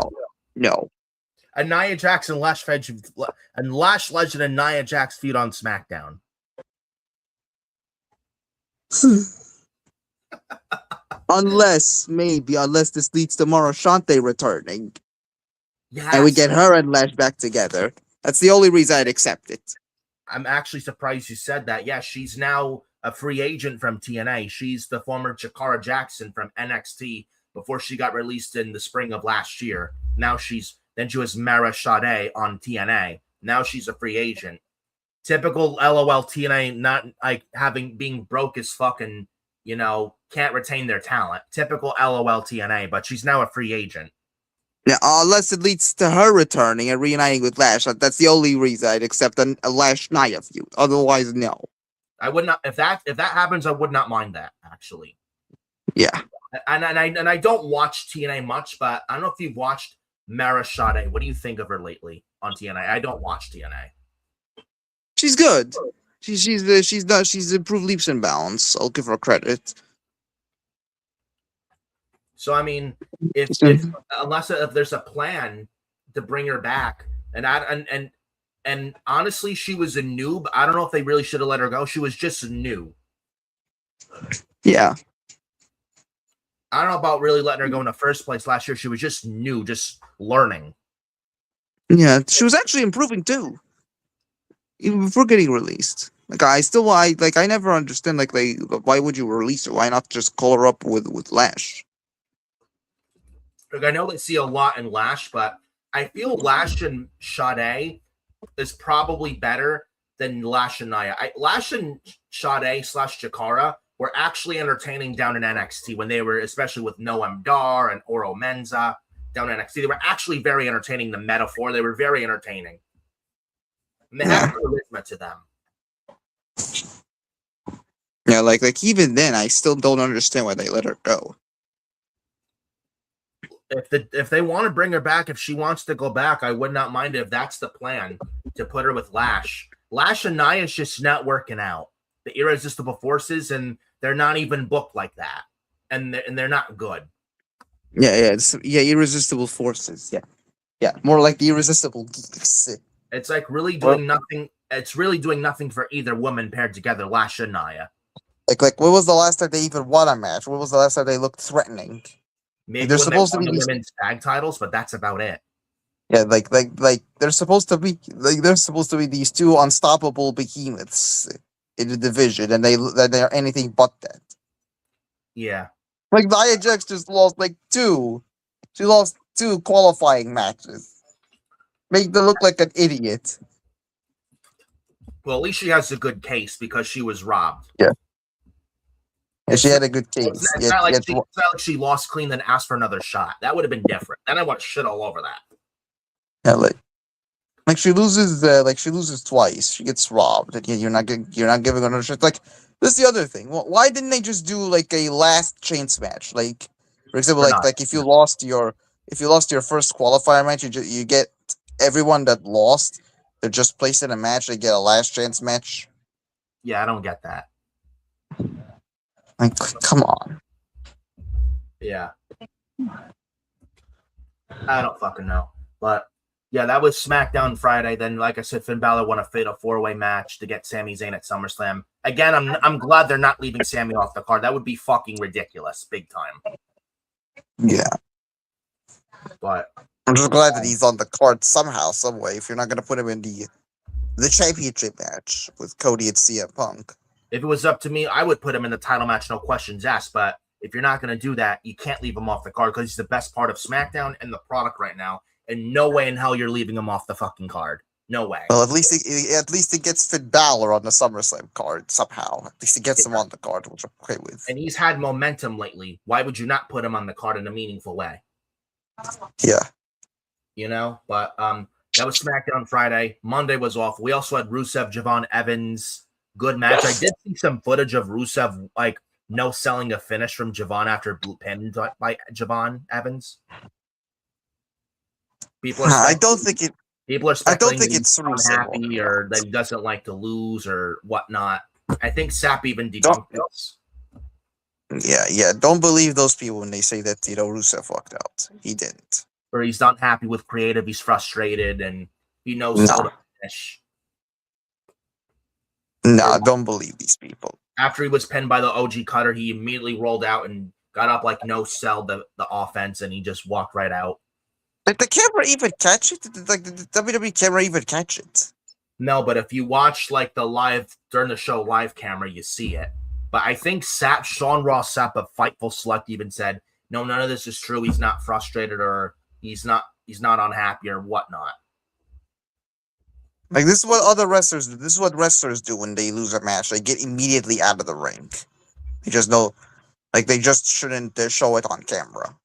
A Nia Jax and Lash Legend and Nia Jax feud on SmackDown. unless this leads to Mara Shante returning. Yes. And we get her and Lash back together. That's the only reason I'd accept it. I'm actually surprised you said that. Yeah, she's now a free agent from TNA. She's the former Jakara Jackson from NXT before she got released in the spring of last year. Now she was Mara Sade on TNA. Now she's a free agent. Typical LOL TNA, not like being broke as fucking, can't retain their talent. Typical LOL TNA, but she's now a free agent. Yeah, unless it leads to her returning and reuniting with Lash. That's the only reason I'd accept a Lash Nia feud. Otherwise, no. I would not. If that happens, I would not mind that, actually. Yeah. And I don't watch TNA much, but I don't know if you've watched Mara Sade. What do you think of her lately on TNA? I don't watch TNA. She's good. She's improved leaps and bounds. I'll give her credit. So I mean, if there's a plan to bring her back, and honestly, she was a noob. I don't know if they really should have let her go. She was just new. Yeah. I don't know about really letting her go in the first place last year. She was just new, just learning. Yeah, she was actually improving too, even before getting released. I never understand. Why would you release her? Why not just call her up with Lash? I know they see a lot in Lash, but I feel Lash and Sade is probably better than Lash and Nia. Lash and Sade / Jakara were actually entertaining down in NXT when they were, especially with Noam Dar and Oro Menza down in NXT. They were actually very entertaining. The metaphor, they were very entertaining. And they had charisma to them. Yeah, like even then, I still don't understand why they let her go. If they want to bring her back, if she wants to go back, I would not mind it if that's the plan, to put her with Lash. Lash and Nia is just not working out. The Irresistible Forces, and they're not even booked like that. And they're not good. Yeah, Irresistible Forces. Yeah, more like the Irresistible Geeks. It's like really doing nothing. It's really doing nothing for either woman paired together, Lash and Nia. Like when was the last time they even won a match? When was the last time they looked threatening? Maybe they're supposed to be the women's tag titles, but that's about it. Yeah, like they're supposed to be these two unstoppable behemoths in the division, and they're anything but that. Yeah. Like Nia Jax just lost two. She lost 2 qualifying matches. Make them look like an idiot. Well, at least she has a good case because she was robbed. Yeah. And she had a good case. It's not like she lost clean then asked for another shot. That would have been different. Then I want to shit all over that. Yeah, Like she loses twice. She gets robbed, and you're not giving her another shot. Like this is the other thing. Why didn't they just do like a last chance match? Like for example, For not. like if you lost your first qualifier match, you get everyone that lost. They're just placed in a match. They get a last chance match. Yeah, I don't get that. Like come on. Yeah. I don't fucking know. But yeah, that was SmackDown Friday. Then, like I said, Finn Balor won a fatal 4-way match to get Sami Zayn at SummerSlam. Again, I'm glad they're not leaving Sami off the card. That would be fucking ridiculous, big time. Yeah. But I'm just glad that he's on the card somehow, some way. If you're not gonna put him in the championship match with Cody and CM Punk. If it was up to me, I would put him in the title match, no questions asked. But if you're not going to do that, you can't leave him off the card because he's the best part of SmackDown and the product right now. And no way in hell you're leaving him off the fucking card. No way. Well, at least he gets Finn Balor on the SummerSlam card somehow. At least he gets him on the card, which I'm okay with. And he's had momentum lately. Why would you not put him on the card in a meaningful way? Yeah. You know, but that was SmackDown Friday. Monday was off. We also had Rusev, Javon Evans. Good match. I did see some footage of Rusev like no selling a finish from Javon after blue pinned by Javon Evans. People are I don't think it's unhappy or that he doesn't like to lose or whatnot. I think Sapp even debunked this. Yeah. Don't believe those people when they say that Rusev walked out. He didn't. Or he's not happy with creative. He's frustrated and he knows how to finish. No, don't believe these people. After he was pinned by the OG Cutter, he immediately rolled out and got up like no sell the offense, and he just walked right out. Did the camera even catch it? Did the WWE camera even catch it? No, but if you watch like the live during the show live camera, you see it. But I think Sean Ross Sapp of Fightful Select even said, no, none of this is true. He's not frustrated or he's not unhappy or whatnot. Like this is what other wrestlers do. This is what wrestlers do when they lose a match. They get immediately out of the ring. They just know, like they just shouldn't show it on camera.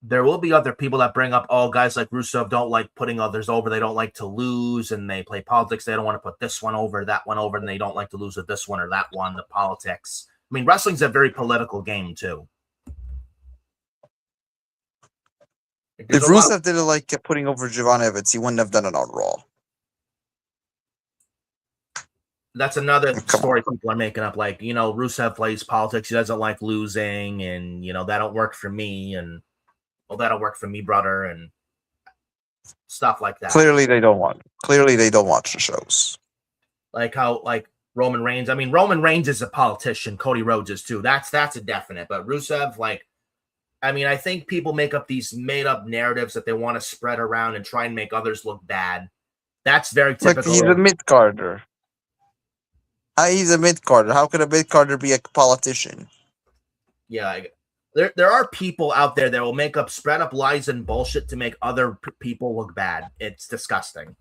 There will be other people that bring up, guys like Rusev don't like putting others over. They don't like to lose, and they play politics. They don't want to put this one over, that one over, and they don't like to lose with this one or that one, the politics. I mean, wrestling's a very political game, too. If Rusev didn't like putting over Javon Evans, he wouldn't have done it on Raw. That's another story people are making up. Like, Rusev plays politics. He doesn't like losing, and, that don't work for me, and that'll work for me, brother, and stuff like that. Clearly they don't watch the shows. Like how, like, Roman Reigns. I mean, Roman Reigns is a politician. Cody Rhodes is too. That's a definite. But Rusev, like, I mean, I think people make up these made-up narratives that they want to spread around and try and make others look bad. That's very typical. Like he's a mid-carder. He's a mid-carder. How could a mid-carder be a politician? Yeah, there are people out there that will spread up lies and bullshit to make other people look bad. It's disgusting.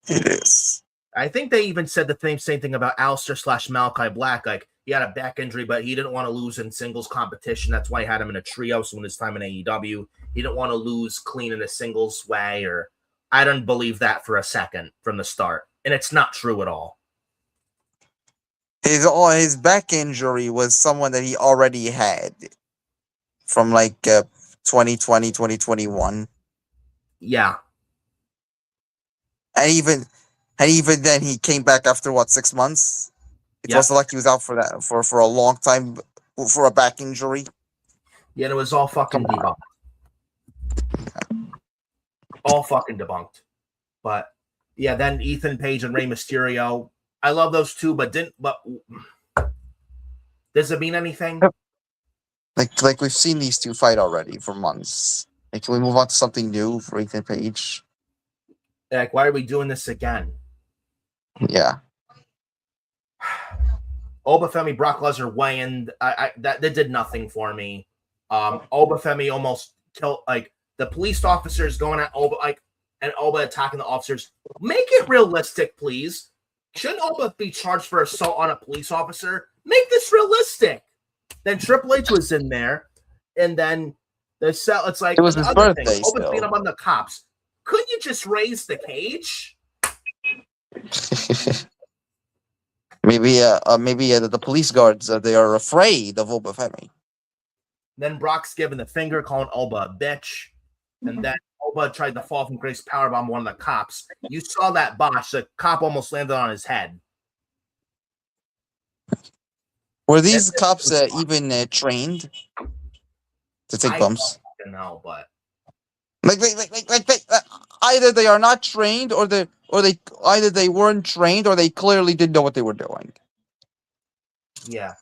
It is. I think they even said the same thing about Aleister/Malachi Black. Like, he had a back injury, but he didn't want to lose in singles competition. That's why he had him in a trio. So in his time in AEW, he didn't want to lose clean in a singles way. Or I don't believe that for a second from the start. And it's not true at all. His back injury was someone that he already had from like 2020, 2021. Yeah. And even then he came back after 6 months? It wasn't like he was out for that for a long time for a back injury. Yeah, it was all fucking debunked. All fucking debunked. But yeah, then Ethan Page and Rey Mysterio. I love those two, but does it mean anything? Like we've seen these two fight already for months. Like, can we move on to something new for Ethan Page? Like, why are we doing this again? Yeah. Obafemi, Brock Lesnar weigh-in. That did nothing for me. Obafemi almost killed, like, the police officers going at Oba, like, and Oba attacking the officers. Make it realistic, please. Shouldn't Oba be charged for assault on a police officer? Make this realistic. Then Triple H was in there, and then it's like it was his birthday. Oba's beating up on the cops. couldn't you just raise the cage? Maybe the police guards they are afraid of Oba Femi. Then Brock's giving the finger, calling Oba a bitch. And then Oba tried to fall from grace powerbomb one of the cops. You saw that botch. The cop almost landed on his head. Were these cops even trained to take bumps? I don't know, but like either they are not trained, or they either they weren't trained, or they clearly didn't know what they were doing. Yeah.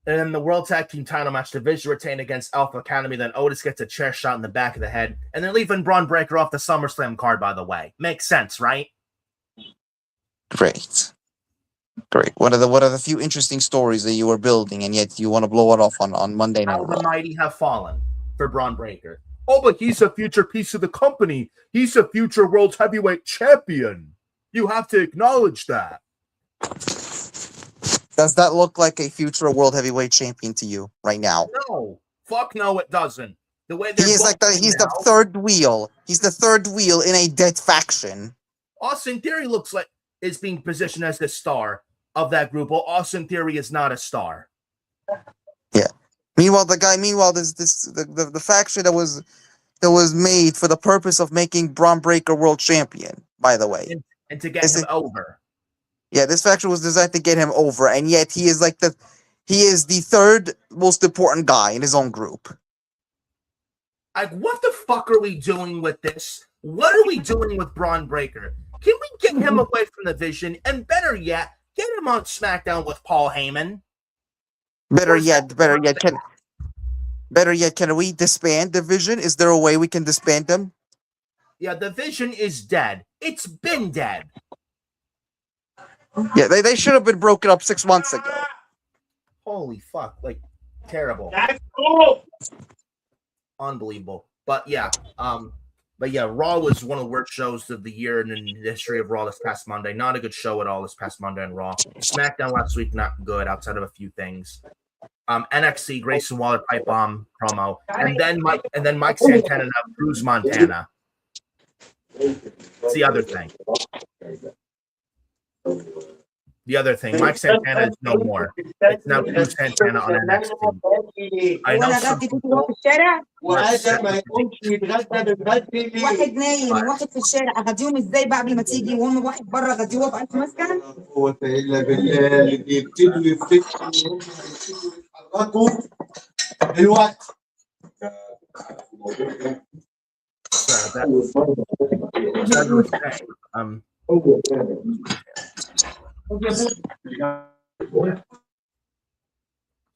And then the World Tag Team title match, the Division retained against Alpha Academy. Then Otis gets a chair shot in the back of the head. And they're leaving Braun Breaker off the SummerSlam card, by the way. Makes sense, right? Great. What are the few interesting stories that you were building, and yet you want to blow it off on Monday Night How Raw? the mighty have fallen for Braun Breaker. Oh, but he's a future piece of the company. He's a future World Heavyweight Champion. You have to acknowledge that. Does that look like a future World Heavyweight Champion to you right now? No. Fuck no, it doesn't. The way He is like the third wheel. He's the third wheel in a dead faction. Austin Theory looks like is being positioned as the star of that group. Well, Austin Theory is not a star. Yeah. Meanwhile, the faction that was made for the purpose of making Braun Breaker world champion, by the way. And to get him over. Yeah, this faction was designed to get him over, and yet he is the third most important guy in his own group. Like, what the fuck are we doing with this? What are we doing with Braun Breaker? Can we get him away from the Vision? And better yet, get him on SmackDown with Paul Heyman. Better yet, can we disband the Vision? Is there a way we can disband them? Yeah, the Vision is dead. It's been dead. Yeah, they should have been broken up 6 months ago. Holy fuck, like, terrible. That's cool. Unbelievable. But yeah, Raw was one of the worst shows of the year in the history of Raw this past Monday. Not a good show at all this past Monday on Raw. SmackDown last week, not good outside of a few things. NXT, Grayson Waller pipe bomb promo, and then Mike Santana and Cruz Montana. It's the other thing. Mike Santana is no more. It's now Cruz Santana on NXT. I know some people. وهذا ما يكونش يتغدى بالغد واحد نايم وواحد في الشارع غديهم ازاي بقى قبل ما تيجي وهم واحد بره غديوه في 1000 مسكن قوة الا بالله اللي بيبتدوا يفتكروا يتحركوا دلوقتي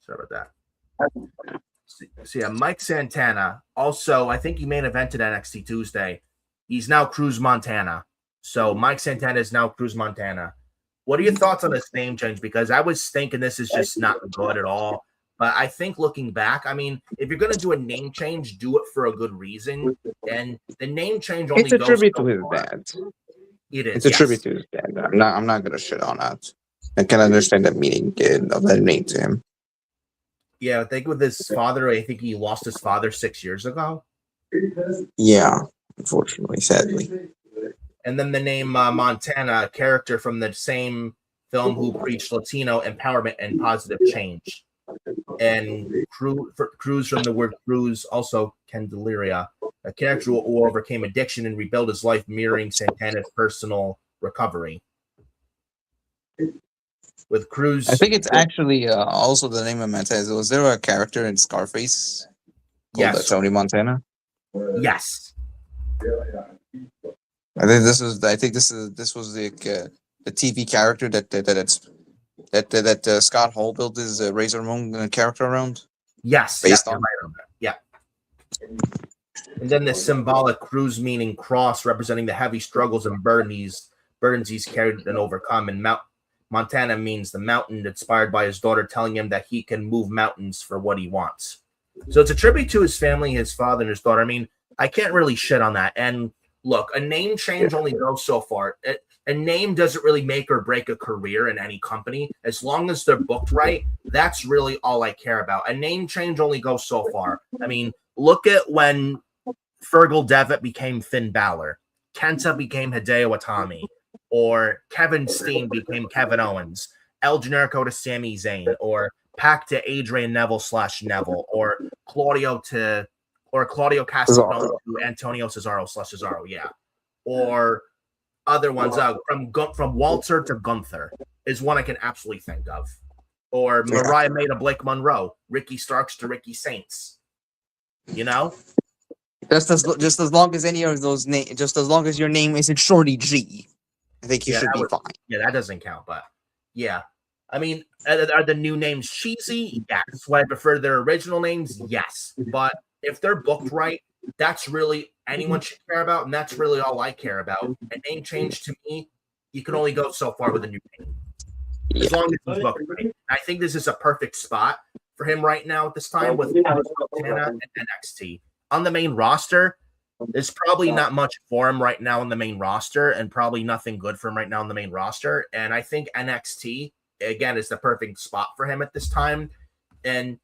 Sorry about that. So yeah, Mike Santana. Also, I think he main evented NXT Tuesday. He's now Cruz Montana. So Mike Santana is now Cruz Montana. What are your thoughts on this name change? Because I was thinking this is just not good at all. But I think looking back, I mean, if you're going to do a name change, do it for a good reason. And the name change only It's a goes tribute so to his far. dad. It is. It's a tribute to his dad. I'm not gonna shit on that. I can understand the meaning of that name to him. Yeah, I think with his father, I think he lost his father 6 years ago. Yeah, unfortunately, sadly. And then the name Montana, a character from the same film who preached Latino empowerment and positive change. And Cruz from the word Cruz, also Candelaria, a character who overcame addiction and rebuilt his life, mirroring Santana's personal recovery. With Cruz, I think it's actually also the name of Montana. Was there a character in Scarface called Tony Montana? Yes. I think this was the TV character that Scott Hall built his Razor Ramon character around. Yes, based on. Right on that. Yeah. And then the symbolic Cruz, meaning cross, representing the heavy struggles and burdens he's carried and overcome. And Montana means the mountain, inspired by his daughter telling him that he can move mountains for what he wants. So it's a tribute to his family, his father, and his daughter. I mean, I can't really shit on that. And look, a name change only goes so far. A name doesn't really make or break a career in any company. As long as they're booked right, that's really all I care about. A name change only goes so far. I mean, look at when Fergal Devitt became Finn Balor, Kenta became Hideo Itami, or Kevin Steen became Kevin Owens, El Generico to Sami Zayn, or Pac to Adrian Neville / Neville, or Claudio Castagnoli to Antonio Cesaro / Cesaro, yeah, or other ones from Walter to Gunther is one I can absolutely think of, or Mariah May to Blake Monroe, Ricky Starks to Ricky Saints, you know. Just as long as any of those names, just as long as your name isn't Shorty G, I think you should be fine. Yeah, that doesn't count, but yeah. I mean, are the new names cheesy? Yes. Would I prefer their original names? Yes. But if they're booked right, that's really anyone should care about, and that's really all I care about. A name change to me, you can only go so far with a new name. As long as he's booked right. I think this is a perfect spot for him right now at this time with Montana and NXT. On the main roster, there's probably not much for him right now on the main roster, and probably nothing good for him right now on the main roster. And I think NXT again is the perfect spot for him at this time. And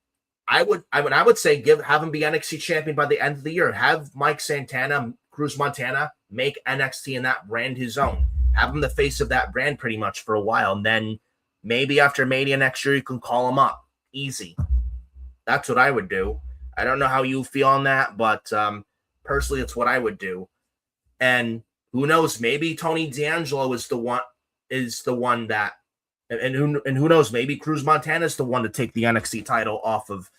I would say have him be NXT champion by the end of the year. Have Mike Santana, Cruz Montana, make NXT and that brand his own. Have him the face of that brand pretty much for a while, and then maybe after Mania next year you can call him up. Easy. That's what I would do. I don't know how you feel on that, but personally, it's what I would do. And who knows? Maybe Tony D'Angelo is the one that, and who knows? Maybe Cruz Montana is the one to take the NXT title off of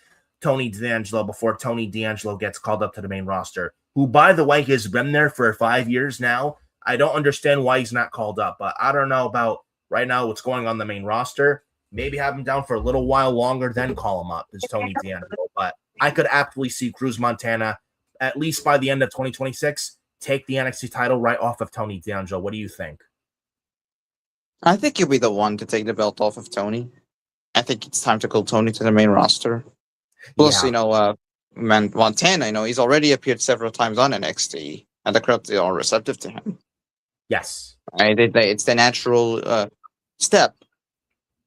Tony D'Angelo before Tony D'Angelo gets called up to the main roster. Who, by the way, has been there for 5 years now. I don't understand why he's not called up, but I don't know about right now what's going on the main roster. Maybe have him down for a little while longer, then call him up as Tony D'Angelo. But I could absolutely see Cruz Montana, at least by the end of 2026, take the NXT title right off of Tony D'Angelo. What do you think? I think you'll be the one to take the belt off of Tony. I think it's time to call Tony to the main roster. Plus, Montana, he's already appeared several times on NXT, and the crowd are receptive to him. Yes. It's the natural step,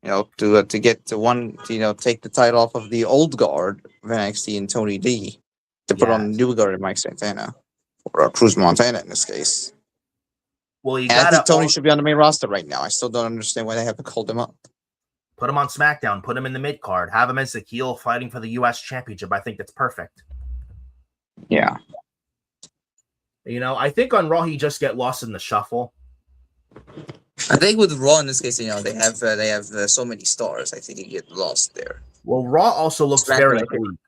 to get to one, take the title off of the old guard of NXT and Tony D to put on the new guard of Mike Santana or Cruz Montana in this case. Well, I think Tony should be on the main roster right now. I still don't understand why they haven't called him up. Put him on SmackDown. Put him in the mid card. Have him as the heel fighting for the U.S. Championship. I think that's perfect. Yeah. I think on Raw he just get lost in the shuffle. I think with Raw in this case, they have so many stars. I think you get lost there. Well, Raw also looks very bleak.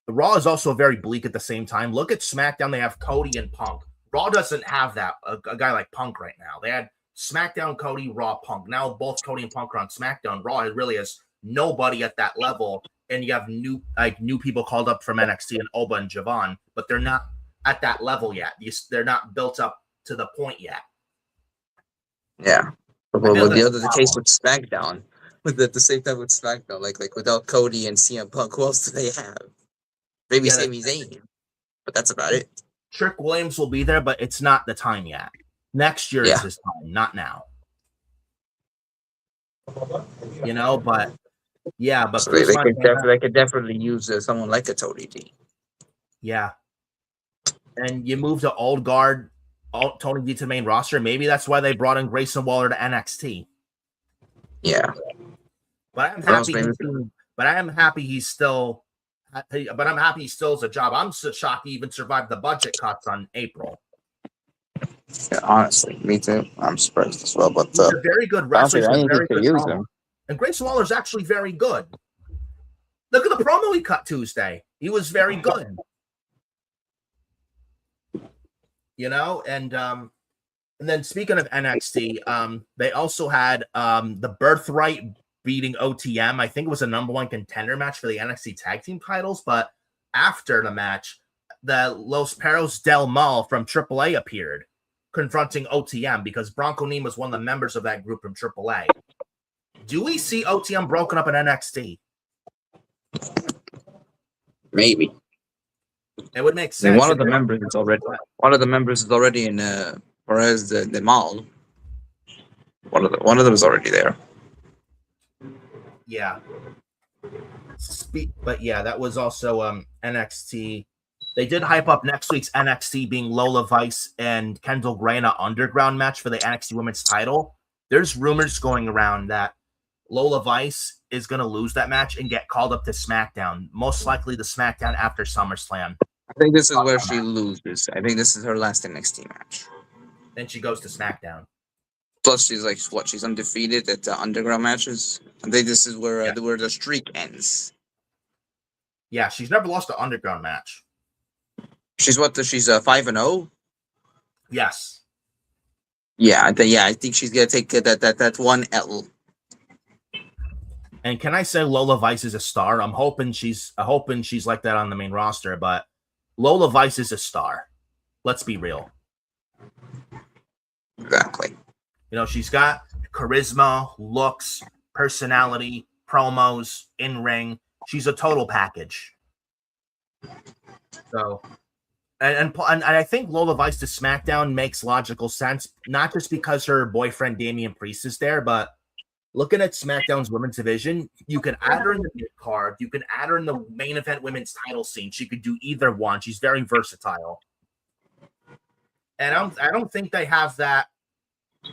The Raw is also very bleak at the same time. Look at SmackDown. They have Cody and Punk. Raw doesn't have that, a guy like Punk right now. They had SmackDown, Cody, Raw, Punk. Now both Cody and Punk are on SmackDown. Raw really has nobody at that level, and you have new people called up from NXT and Oba and Javon, but they're not at that level yet. They're not built up to the point yet. Yeah, but the case with SmackDown, at the same time with SmackDown, like without Cody and CM Punk, who else do they have? Maybe Sami Zayn, but that's about it. Trick Williams will be there, but it's not the time yet. Next year is his time, not now. But so they could definitely use someone like a Tony D. Yeah, and you move to old guard, Tony D to the main roster. Maybe that's why they brought in Grayson Waller to NXT. Yeah, but I'm happy. I'm happy he still has a job. I'm so shocked he even survived the budget cuts on April. Yeah, honestly, me too. I'm surprised as well. But he's a very good wrestler. Him. And Grayson Waller's actually very good. Look at the promo he cut Tuesday. He was very good. And then speaking of NXT, they also had the Birthright beating OTM. I think it was a number one contender match for the NXT tag team titles. But after the match, the Los Perros del Mal from AAA appeared, confronting OTM because Bronco Nima was one of the members of that group from AAA. Do we see OTM broken up in NXT? Maybe. It would make sense. One of the members is already in whereas the Mall. One of them is already there. Yeah. But that was also NXT They did hype up next week's NXT being Lola Vice and Kendall Gray in an underground match for the NXT Women's title. There's rumors going around that Lola Vice is going to lose that match and get called up to SmackDown, most likely the SmackDown after SummerSlam. I think this is where she loses. I think this is her last NXT match. Then she goes to SmackDown. Plus, she's like what? She's undefeated at the underground matches. I think this is where the streak ends. Yeah, she's never lost an underground match. She's 5-0. Yes. Yeah, I think she's gonna take that one L. And can I say Lola Vice is a star? I'm hoping she's like that on the main roster, but Lola Vice is a star. Let's be real. Exactly. You know, she's got charisma, looks, personality, promos, in-ring. She's a total package. So, and I think Lola Vice to SmackDown makes logical sense, not just because her boyfriend Damian Priest is there, but looking at SmackDown's women's division, you can add her in the mid card, you can add her in the main event women's title scene. She could do either one. She's very versatile. And I don't think they have that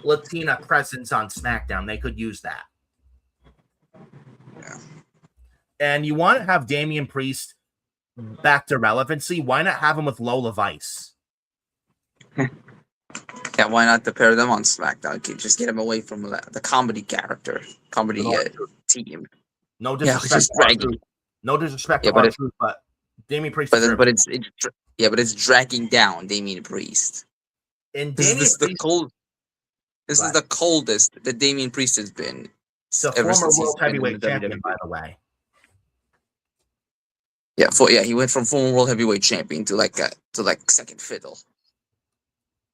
Latina presence on SmackDown. They could use that. Yeah. And you want to have Damian Priest back to relevancy. Why not have him with Lola Vice? Yeah, why not to pair them on SmackDown? Just get him away from the comedy character, team. No disrespect. No disrespect to our truth, but Damian Priest. But it's dragging down Damian Priest. And This is the coldest that Damian Priest has been. The former world heavyweight champion, by the way. Yeah, he went from former world heavyweight champion to like second fiddle.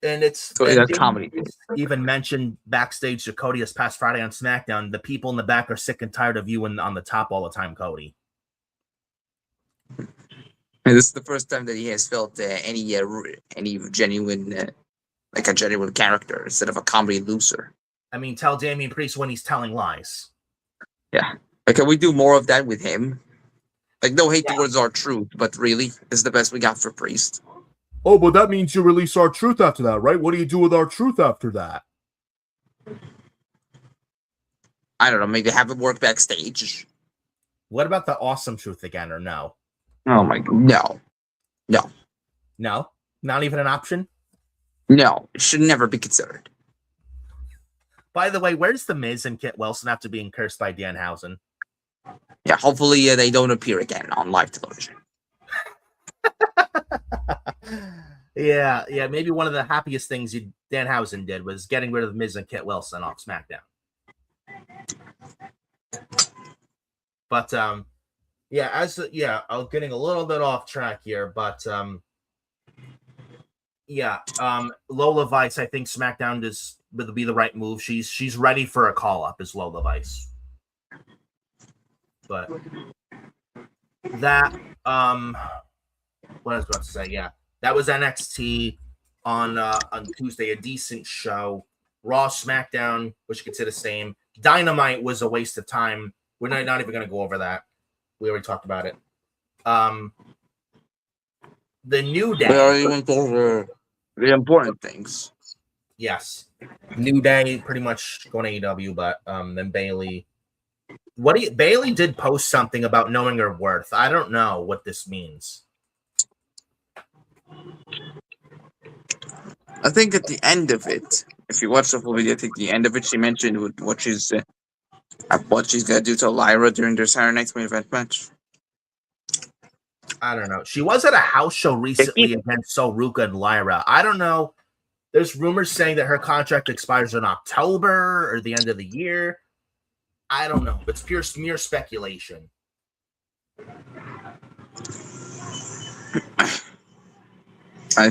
And it's comedy. Even mentioned backstage to Cody this past Friday on SmackDown. The people in the back are sick and tired of you on the top all the time, Cody. And this is the first time that he has felt any genuine, like a genuine character instead of a comedy loser. I mean, tell Damian Priest when he's telling lies. Yeah, like, can we do more of that with him? Like, no hate towards our truth, but really, this is the best we got for Priest. Oh, but that means you release our truth after that, right? What do you do with our truth after that? I don't know. Maybe have it work backstage. What about the awesome truth again, or no? Oh my God, no. No? Not even an option? No, it should never be considered. By the way, where's The Miz and Kit Wilson after being cursed by Danhausen? Yeah, hopefully they don't appear again on live television. Yeah, maybe one of the happiest things Danhausen did was getting rid of Miz and Kit Wilson off SmackDown. But I'm getting a little bit off track here, but Lola Vice, I think SmackDown would be the right move. She's ready for a call up as Lola Vice. But that what I was about to say, that was NXT on Tuesday, a decent show. Raw, SmackDown, which you could say the same. Dynamite was a waste of time. We're not even going to go over that. We already talked about it. The New Day. We already went over the important things. Yes. New Day pretty much going to AEW, but then Bayley. Bayley did post something about knowing her worth. I don't know what this means. I think at the end of it, if you watch the full video, I think the end of it, she mentioned what she's gonna do to Lyra during their Saturday Night's main event match. I don't know. She was at a house show recently against Soruka and Lyra. I don't know. There's rumors saying that her contract expires in October or the end of the year. I don't know. It's mere speculation. I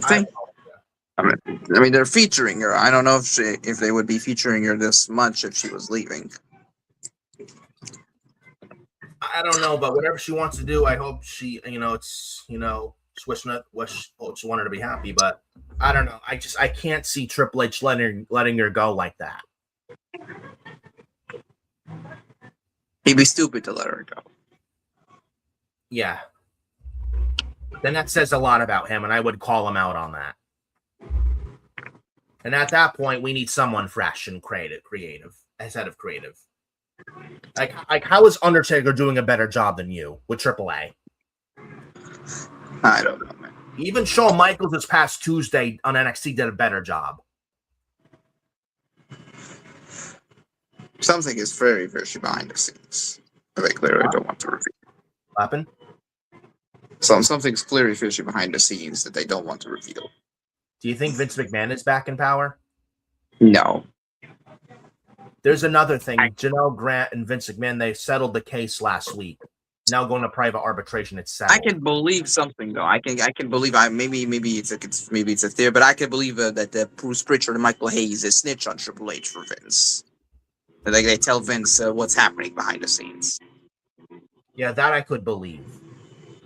mean, they're featuring her. I don't know if they would be featuring her this much if she was leaving. I don't know, but whatever she wants to do, I hope she, just want her to be happy. But I don't know. I can't see Triple H letting her go like that. He'd be stupid to let her go. Yeah. then that says a lot about him, and I would call him out on that. And at that point, we need someone fresh and creative instead of creative. Like how is Undertaker doing a better job than you with AAA? I don't know, man. Even Shawn Michaels this past Tuesday on NXT did a better job. Something is very fishy behind the scenes. They clearly don't want to reveal. What happened? Something's clearly fishy behind the scenes that they don't want to reveal. Do you think Vince McMahon is back in power? No. There's another thing. Janelle Grant and Vince McMahon, they settled the case last week. Now going to private arbitration, it's settled. I can believe something though. I can believe. Maybe it's a theory, but I can believe that Bruce Pritchard and Michael Hayes is snitch on Triple H for Vince. Like they tell Vince what's happening behind the scenes. Yeah, that I could believe,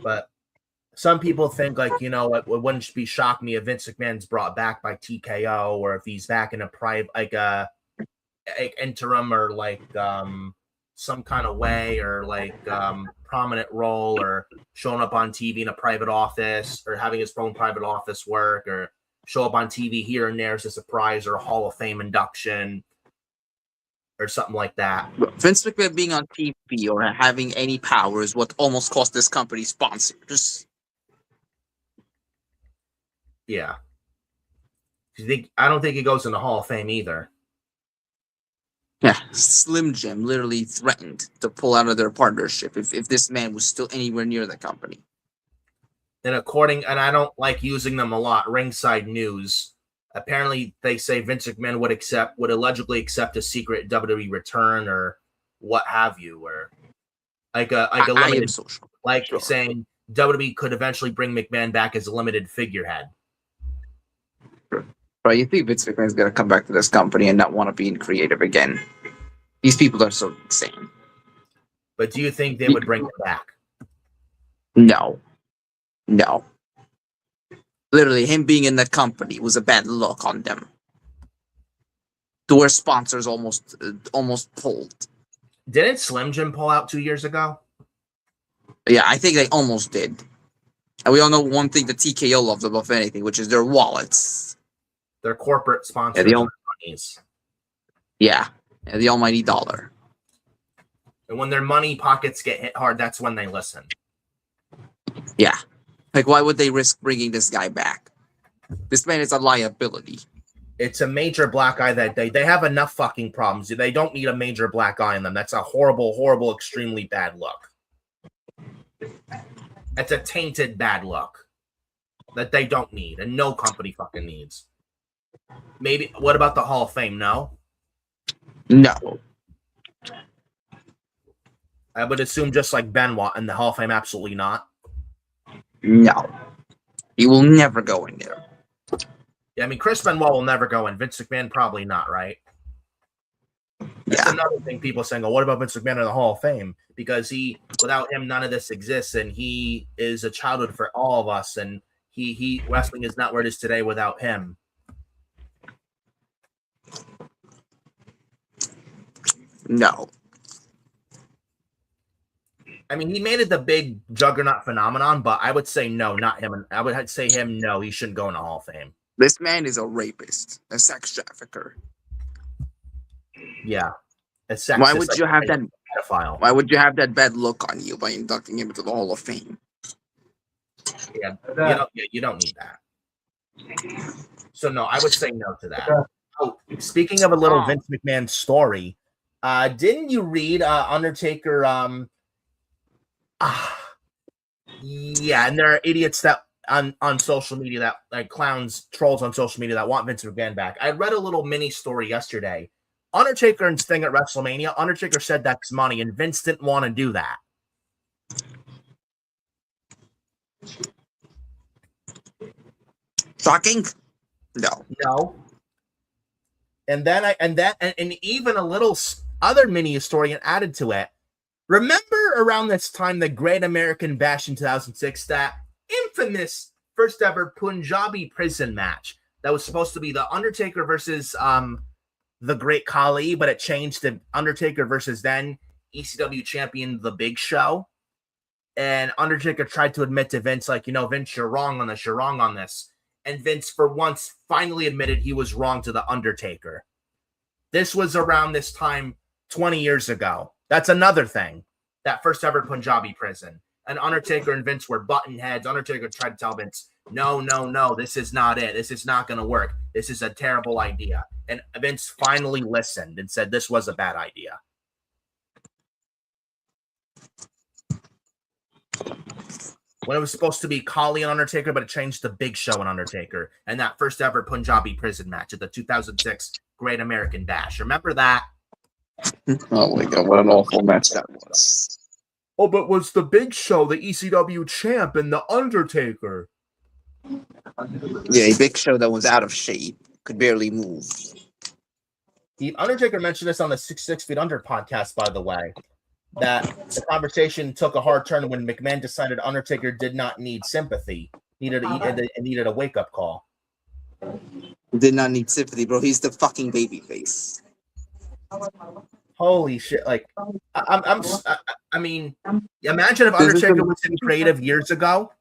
but some people think like it wouldn't be shock me if Vince McMahon's brought back by TKO or if he's back in a private like interim or like some kind of way or like prominent role or showing up on TV in a private office or having his own private office work or show up on TV here and there as a surprise or a Hall of Fame induction or something like that. Vince McMahon being on TV or having any power is what almost cost this company sponsors. Yeah. I don't think he goes in the Hall of Fame either. Yeah, Slim Jim literally threatened to pull out of their partnership if this man was still anywhere near the company. And and I don't like using them a lot, Ringside News, apparently they say Vince McMahon would allegedly accept a secret WWE return or what have you, or like a limited, saying WWE could eventually bring McMahon back as a limited figurehead. Right, you think Vince McMahon's gonna come back to this company and not want to be in creative again? These people are so insane. But do you think they would bring him back? No. Literally, him being in that company was a bad look on them. To where sponsors almost pulled. Didn't Slim Jim pull out 2 years ago? Yeah, I think they almost did. And we all know one thing that TKO loves above anything, which is their wallets. Their corporate sponsors. Yeah, the almighty dollar. And when their money pockets get hit hard, that's when they listen. Yeah. Like, why would they risk bringing this guy back? This man is a liability. It's a major black eye that they have enough fucking problems. They don't need a major black eye on them. That's a horrible, horrible, extremely bad look. That's a tainted bad look that they don't need and no company fucking needs. Maybe, what about the Hall of Fame? No? No. I would assume just like Benoit in the Hall of Fame, absolutely not. No. He will never go in there. Yeah, I mean, Chris Benoit will never go in. Vince McMahon probably not, right? That's another thing people saying, oh, what about Vince McMahon in the Hall of Fame? Because without him, none of this exists, and he is a childhood for all of us, and wrestling is not where it is today without him. No. I mean, he made it the big juggernaut phenomenon, but I would say no, not him. I would say him, no, he shouldn't go in the Hall of Fame. This man is a rapist, a sex trafficker. Yeah. Why would you have that pedophile? Why would you have that bad look on you by inducting him into the Hall of Fame? Yeah, you don't need that. So no, I would say no to that. Oh, speaking of a little Vince McMahon story, didn't you read Undertaker? Yeah, and there are idiots that on social media that like trolls on social media that want Vince McMahon back. I read a little mini story yesterday. Undertaker and Sting at WrestleMania. Undertaker said that's money, and Vince didn't want to do that. Shocking? No. And then and even a little other mini story added to it. Remember around this time, the Great American Bash in 2006, that infamous first ever Punjabi prison match that was supposed to be the Undertaker versus the Great Khali, but it changed to Undertaker versus then ECW champion The Big Show. And Undertaker tried to admit to Vince, like, Vince, you're wrong on this. You're wrong on this. And Vince, for once, finally admitted he was wrong to the Undertaker. This was around this time 20 years ago. That's another thing. That first ever Punjabi prison. And Undertaker and Vince were button heads. Undertaker tried to tell Vince, no, this is not it. This is not going to work. This is a terrible idea. And Vince finally listened and said this was a bad idea. When it was supposed to be Khali and Undertaker, but it changed to Big Show and Undertaker. And that first ever Punjabi prison match at the 2006 Great American Bash. Remember that? Oh my God, what an awful match that was. Oh, but was the Big Show the ECW champ and the Undertaker? Yeah, a Big Show that was out of shape, could barely move. The Undertaker mentioned this on the 6 Feet Under podcast, by the way, that the conversation took a hard turn when McMahon decided Undertaker did not need sympathy. Needed a wake-up call. Did not need sympathy, bro. He's the fucking babyface. Holy shit! Like, I mean, imagine if Undertaker was in creative years ago.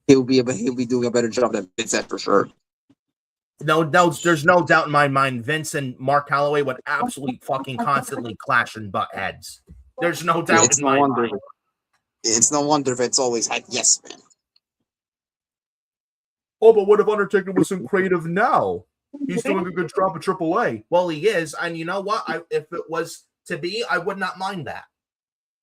He'll be doing a better job than Vince said for sure. No, there's no doubt in my mind. Vince and Mark Calloway would absolutely fucking constantly clash and butt heads. There's no doubt in my mind. It's no wonder Vince always had yes man. Oh, but what if Undertaker was in creative now? He's doing a good job at AAA. Well, he is, and you know what? If it was to be, I would not mind that.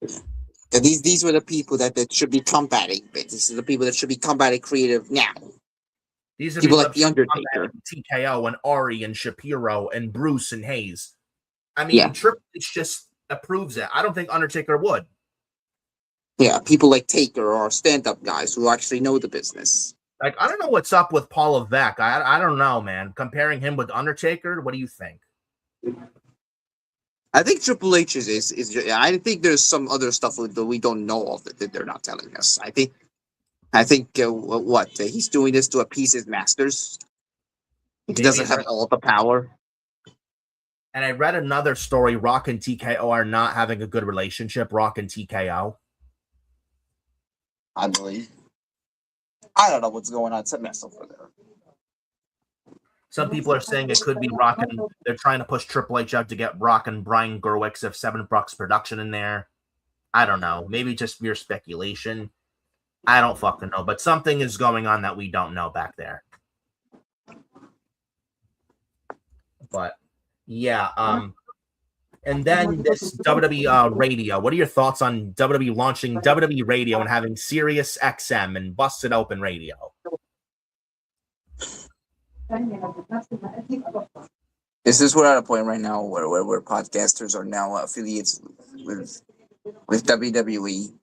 Yeah, these were the people that should be combating Vince. These are the people that should be combating creative now. These are people like the Undertaker, TKO, and Ari, and Shapiro, and Bruce, and Hayes. I mean, Triple H just approves it. I don't think Undertaker would. Yeah, people like Taker are stand-up guys who actually know the business. Like, I don't know what's up with Paul Levesque. I don't know, man. Comparing him with Undertaker, what do you think? I think Triple H is I think there's some other stuff that we don't know of that they're not telling us. I think he's doing this to appease his masters. He doesn't have all the power. And I read another story. Rock and TKO are not having a good relationship. Rock and TKO. I believe. I don't know what's going on. It's a mess over there. Some people are saying it could be Rock and they're trying to push Triple H out to get Rock and Brian Gerwicks of Seven Bucks Production in there. I don't know. Maybe just mere speculation. I don't fucking know. But something is going on that we don't know back there. But yeah, and then this WWE radio. What are your thoughts on WWE launching WWE radio and having Sirius XM and Busted Open Radio? Is this we're at a point right now where podcasters are now affiliates with WWE?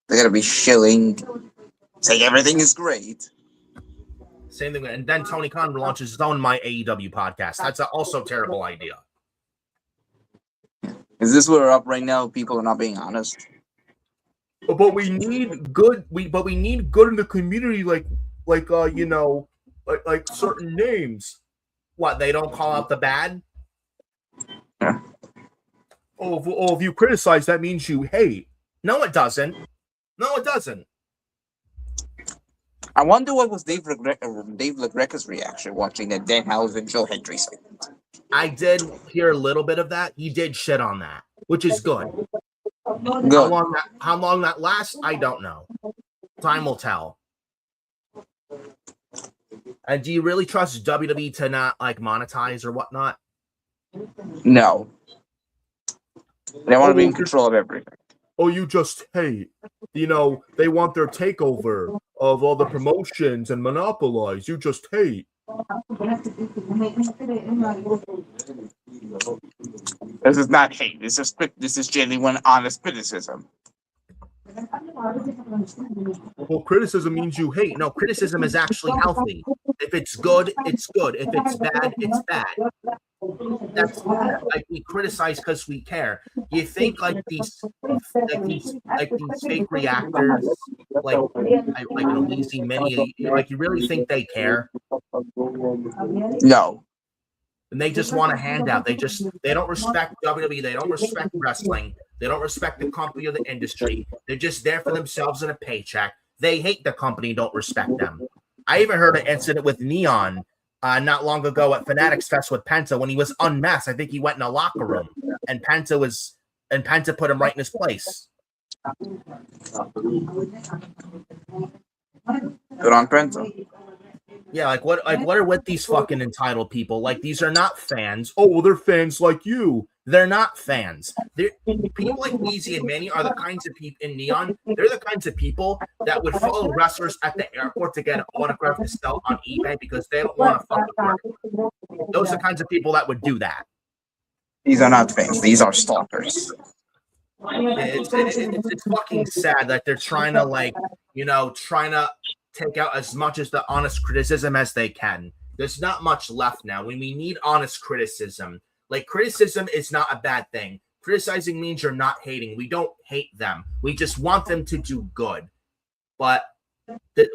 They're gonna be shilling, saying everything is great. Same thing, and then Tony Khan launches his own My AEW podcast. That's also a terrible idea. Is this where we're up right now? People are not being honest. But we need good. We need good in the community, like certain names. What, they don't call out the bad? Yeah. Oh, if you criticize, that means you hate. No, it doesn't. No, it doesn't. I wonder what was Dave LaGreca's reaction watching that Danhausen and Joe Hendry segment. I did hear a little bit of that. He did shit on that, which is good. Good. How long that lasts, I don't know. Time will tell. And do you really trust WWE to not monetize or whatnot? No. They want to be in control of everything. Oh, you just hate. They want their takeover of all the promotions and monopolize. You just hate. This is not hate. This is genuine, honest criticism. Well, criticism means you hate. No, criticism is actually healthy. If it's good, it's good. If it's bad, it's bad. That's like we criticize because we care. You think these fake reactors, like an easy mini, you really think they care? No. And they just want a handout. They don't respect WWE. They don't respect wrestling. They don't respect the company or the industry. They're just there for themselves and a paycheck. They hate the company, don't respect them. I even heard an incident with Neon not long ago at Fanatics Fest with Penta when he was unmasked. I think he went in a locker room and Penta put him right in his place. Good on Penta. Yeah, like what are with these fucking entitled people? Like, these are not fans. Oh, well, they're fans like you. They're not fans. People like Easy and Manny are the kinds of people in Neon. They're the kinds of people that would follow wrestlers at the airport to get an autograph to sell on eBay because they don't want to fucking work. Those are the kinds of people that would do that. These are not fans. These are stalkers. It's fucking sad that they're trying to take out as much as the honest criticism as they can. There's not much left now. We need honest criticism. Like, criticism is not a bad thing. Criticizing means you're not hating. We don't hate them. We just want them to do good. But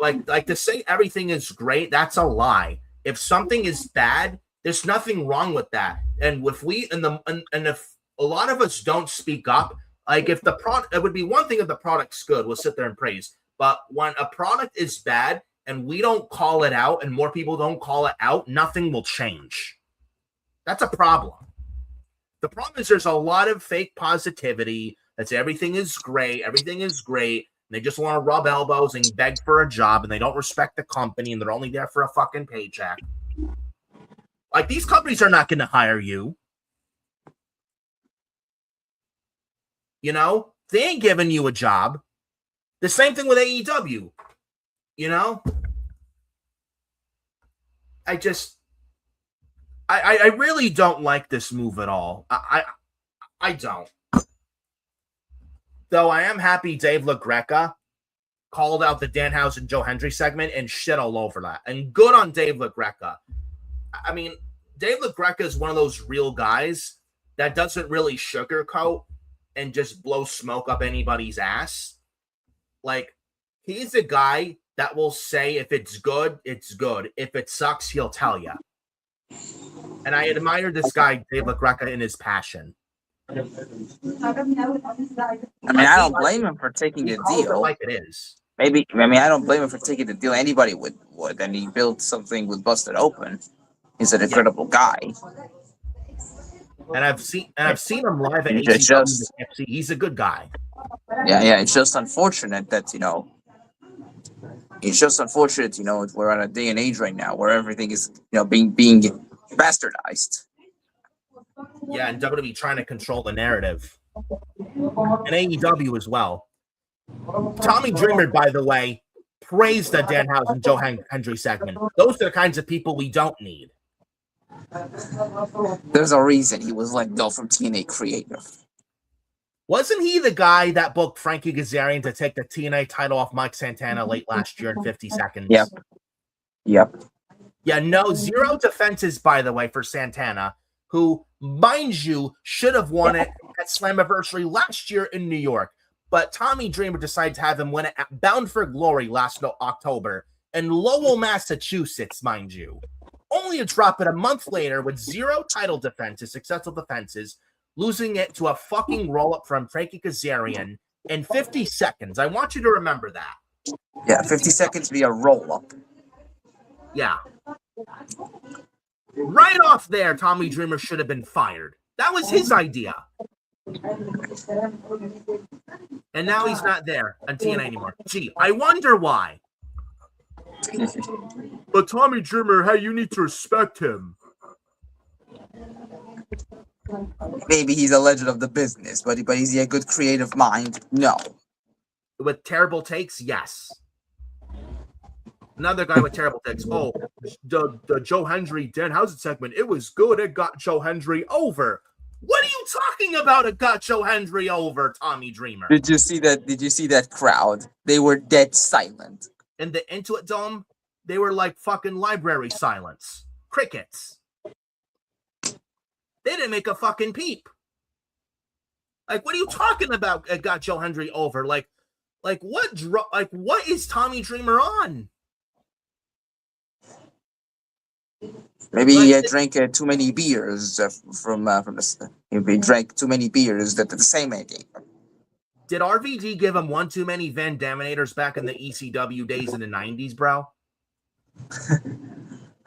like to say everything is great, that's a lie. If something is bad, there's nothing wrong with that. And if if a lot of us don't speak up, like, if the product, it would be one thing if the product's good, we'll sit there and praise. But when a product is bad and we don't call it out and more people don't call it out, nothing will change. That's a problem. The problem is there's a lot of fake positivity. That's everything is great. Everything is great. And they just want to rub elbows and beg for a job, and they don't respect the company, and they're only there for a fucking paycheck. Like, these companies are not going to hire you. You know? They ain't giving you a job. The same thing with AEW. You know? I really don't like this move at all. I don't. Though I am happy Dave LaGreca called out the Danhausen Joe Hendry segment and shit all over that. And good on Dave LaGreca. I mean, Dave LaGreca is one of those real guys that doesn't really sugarcoat and just blow smoke up anybody's ass. Like, he's a guy that will say if it's good, it's good. If it sucks, he'll tell you. And I admire this guy, Dave LaGreca, in his passion. I mean, I don't blame him for taking the deal. Like it is. I don't blame him for taking the deal. Anybody would. And he built something with Busted Open. He's an incredible guy. And I've seen him live at AEW. He's a good guy. Yeah. It's just unfortunate that, we're on a day and age right now where everything is, being bastardized. Yeah, and WWE trying to control the narrative. And AEW as well. Tommy Dreamer, by the way, praised the Danhausen Joe Hendry segment. Those are the kinds of people we don't need. There's a reason he was let go from TNA Creative. Wasn't he the guy that booked Frankie Kazarian to take the TNA title off Mike Santana late last year in 50 seconds? Yep. Yeah, no, 0 defenses, by the way, for Santana, who, mind you, should have won it at Slammiversary last year in New York. But Tommy Dreamer decided to have him win it at Bound for Glory last October in Lowell, Massachusetts, mind you. Only to drop it a month later with 0 title defenses, successful defenses, losing it to a fucking roll-up from Frankie Kazarian in 50 seconds. I want you to remember that. Yeah, 50 seconds via roll-up. Yeah. Right off there, Tommy Dreamer should have been fired. That was his idea. And now he's not there on TNA anymore. Gee, I wonder why. But Tommy Dreamer, hey, you need to respect him. Maybe he's a legend of the business, but is he a good creative mind? No. With terrible takes, yes. Another guy with terrible takes. Oh, the Joe Hendry Danhausen segment, it was good. It got Joe Hendry over. What are you talking about? It got Joe Hendry over, Tommy Dreamer. Did you see that crowd? They were dead silent. In the Intuit Dome, they were like fucking library silence. Crickets. They didn't make a fucking peep. Like, what are you talking about? It got Joe Hendry over. Like what is Tommy Dreamer on? Maybe Like, he drank too many beers from the. He drank too many beers that the same man gave him. did RVD give him one too many Van Daminators back in the ECW days in the 90s, bro?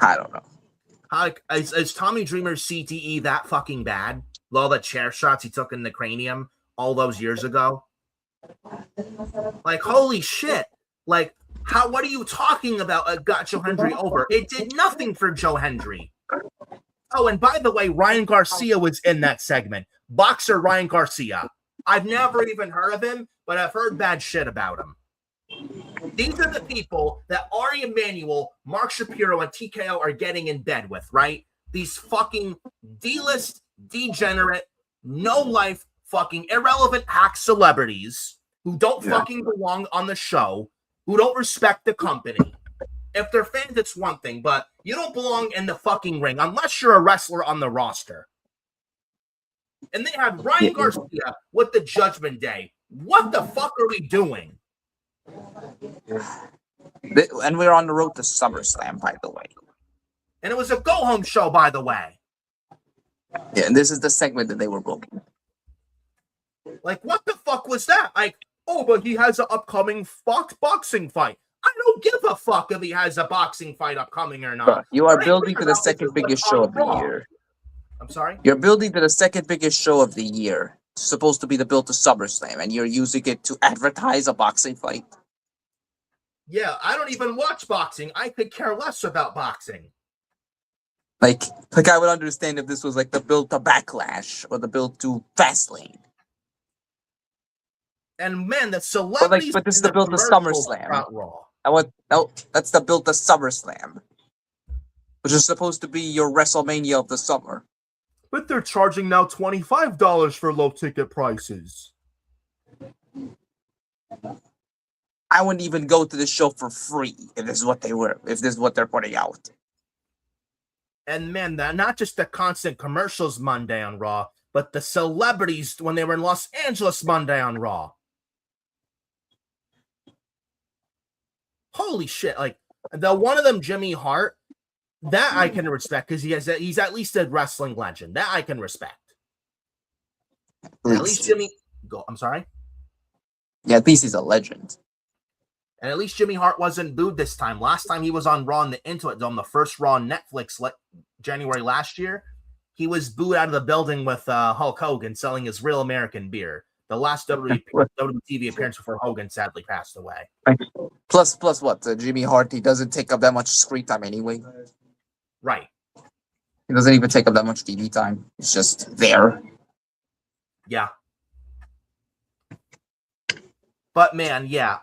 I don't know. How is Tommy Dreamer's CTE that fucking bad? With all the chair shots he took in the cranium all those years ago? Like, holy shit. Like, what are you talking about? Got Joe Hendry over. It did nothing for Joe Hendry. Oh, and by the way, Ryan Garcia was in that segment. Boxer Ryan Garcia. I've never even heard of him, but I've heard bad shit about him. These are the people that Ari Emanuel, Mark Shapiro, and TKO are getting in bed with, right? These fucking D-list, degenerate, no-life, fucking irrelevant hack celebrities who don't fucking belong on the show, who don't respect the company. If they're fans, it's one thing, but you don't belong in the fucking ring unless you're a wrestler on the roster. And they have Ryan Garcia with the Judgment Day. What the fuck are we doing? And we're on the road to SummerSlam, by the way. And it was a go-home show, by the way. Yeah, and this is the segment that they were booking. Like, what the fuck was that? Like, oh, but he has an upcoming boxing fight. I don't give a fuck if he has a boxing fight upcoming or not. But you are building to the second biggest show of the year. I'm sorry? You're building to the second biggest show of the year. It's supposed to be the build to SummerSlam, and you're using it to advertise a boxing fight. Yeah, I don't even watch boxing. I could care less about boxing. Like I would understand if this was like the build to Backlash or the build to Fastlane. And man, the celebrities. But this is the build to SummerSlam. That's the build to SummerSlam, which is supposed to be your WrestleMania of the summer. But they're charging now $25 for low ticket prices. I wouldn't even go to the show for free if this is what they're putting out. And man, not just the constant commercials Monday on Raw, but the celebrities when they were in Los Angeles Monday on Raw. Holy shit. Like, the one of them, Jimmy Hart, that I can respect because he's at least a wrestling legend. That I can respect. At least Jimmy... I'm sorry? Yeah, at least he's a legend. And at least Jimmy Hart wasn't booed this time. Last time he was on Raw in the Intuit Dome, the first Raw on Netflix January last year, he was booed out of the building with Hulk Hogan selling his Real American beer. The last WWE appearance before Hogan sadly passed away. Plus what? Jimmy Hart, he doesn't take up that much screen time anyway. Right. He doesn't even take up that much TV time. It's just there. Yeah. But man, yeah.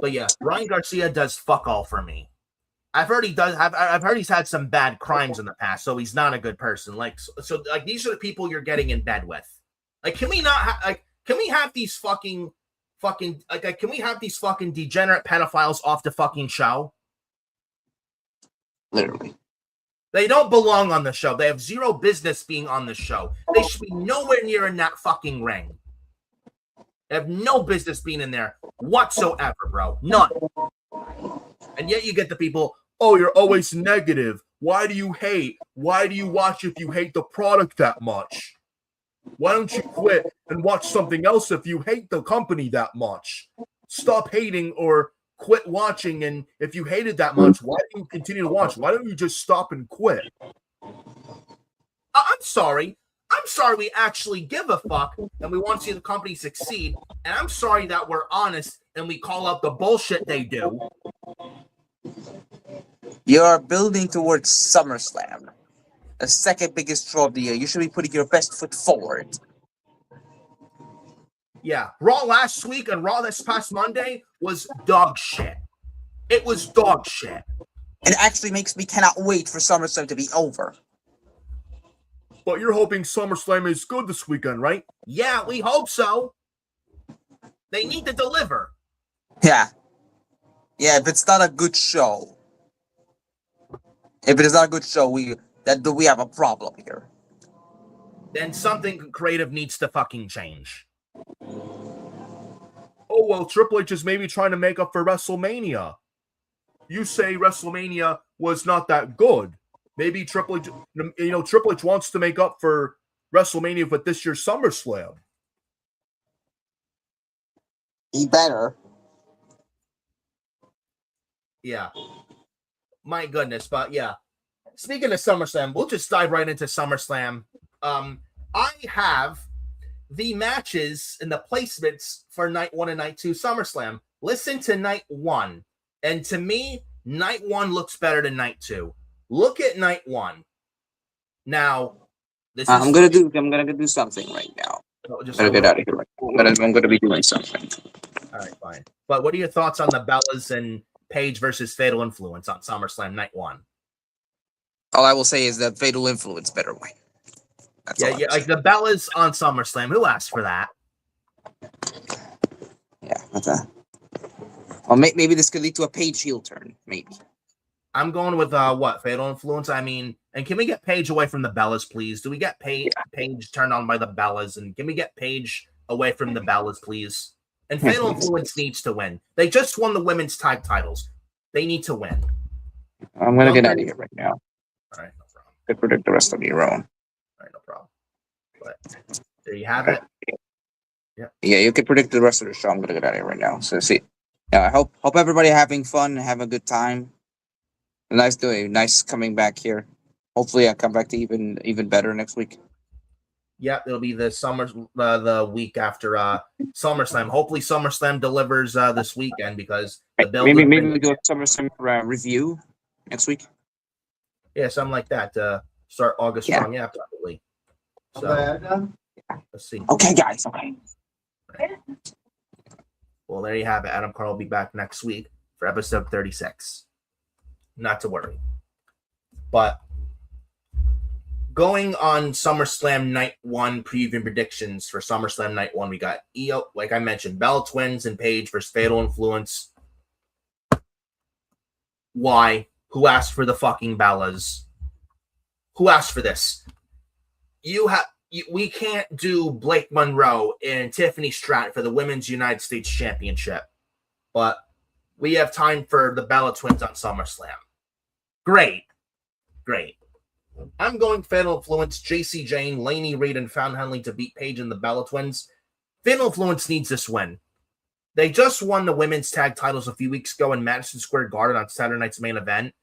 But yeah, Ryan Garcia does fuck all for me. I've heard he's had some bad crimes in the past, so he's not a good person. Like, so these are the people you're getting in bed with. Like, can we not can we have these fucking can we have these fucking degenerate pedophiles off the fucking show? Literally. They don't belong on the show. They have zero business being on the show. They should be nowhere near in that fucking ring. They have no business being in there whatsoever, bro. None. And yet you get the people, oh, you're always negative. Why do you hate? Why do you watch if you hate the product that much? Why don't you quit and watch something else if you hate the company that much? Stop hating or quit watching. And if you hate it that much, why do you continue to watch? Why don't you just stop and quit? I'm sorry. I'm sorry we actually give a fuck and we want to see the company succeed. And I'm sorry that we're honest and we call out the bullshit they do. You're building towards SummerSlam, the second biggest show of the year. You should be putting your best foot forward. Yeah, Raw last week and Raw this past Monday was dog shit. It was dog shit. It actually makes me cannot wait for SummerSlam to be over. But you're hoping SummerSlam is good this weekend, right? Yeah, we hope so. They need to deliver. Yeah. Yeah, if it's not a good show. If it is not a good show, we have a problem here. Then something creative needs to fucking change. Oh, well, Triple H is maybe trying to make up for WrestleMania. You say WrestleMania was not that good. Maybe Triple H, Triple H wants to make up for WrestleMania with this year's SummerSlam. He better. Yeah. My goodness. But yeah. Speaking of SummerSlam, we'll just dive right into SummerSlam. I have the matches and the placements for night 1 and night 2 SummerSlam. Listen to night 1. And to me, night 1 looks better than night 2. Look at night 1. Now, I'm gonna do something right now. I'm gonna get out of here. I'm gonna be doing something. All right, fine. But what are your thoughts on the Bellas and Paige versus Fatal Influence on SummerSlam night 1? All I will say is that Fatal Influence better win. That's yeah, like the Bellas on SummerSlam. Who asked for that? Yeah, that's a. Well, maybe this could lead to a Paige heel turn. Maybe. I'm going with Fatal Influence. I mean, and can we get Paige away from the Bellas, please? Do we get Paige turned on by the Bellas? And can we get Paige away from the Bellas, please? And Fatal Influence needs to win. They just won the women's tag titles. They need to win. I'm gonna get out of here right now. All right, no problem. Could predict the rest of your own. All right, no problem. But there you have it. Yeah, you can predict the rest of the show. I'm gonna get out of here right now. So see. Yeah, I hope everybody having fun, have a good time. Nice coming back here. Hopefully, I come back to even better next week. Yeah, it'll be the week after SummerSlam. Hopefully, SummerSlam delivers this weekend because the build. Maybe we do a SummerSlam review next week. Yeah, something like that. Start August strong. Yeah, probably. So let's see. Okay, guys. Okay. Right. Well, there you have it. Adam Carl will be back next week for episode 36. Not to worry. But going on SummerSlam Night 1 preview predictions for SummerSlam Night 1, we got like I mentioned, Bella Twins and Paige versus Fatal Influence. Why? Who asked for the fucking Bellas? Who asked for this? We can't do Blake Monroe and Tiffany Stratton for the Women's United States Championship, but we have time for the Bella Twins on SummerSlam. Great. I'm going Fatal Influence, JC Jane, Laney Reid, and Found Henley to beat Paige and the Bella Twins. Fatal Influence needs this win. They just won the women's tag titles a few weeks ago in Madison Square Garden on Saturday night's main event,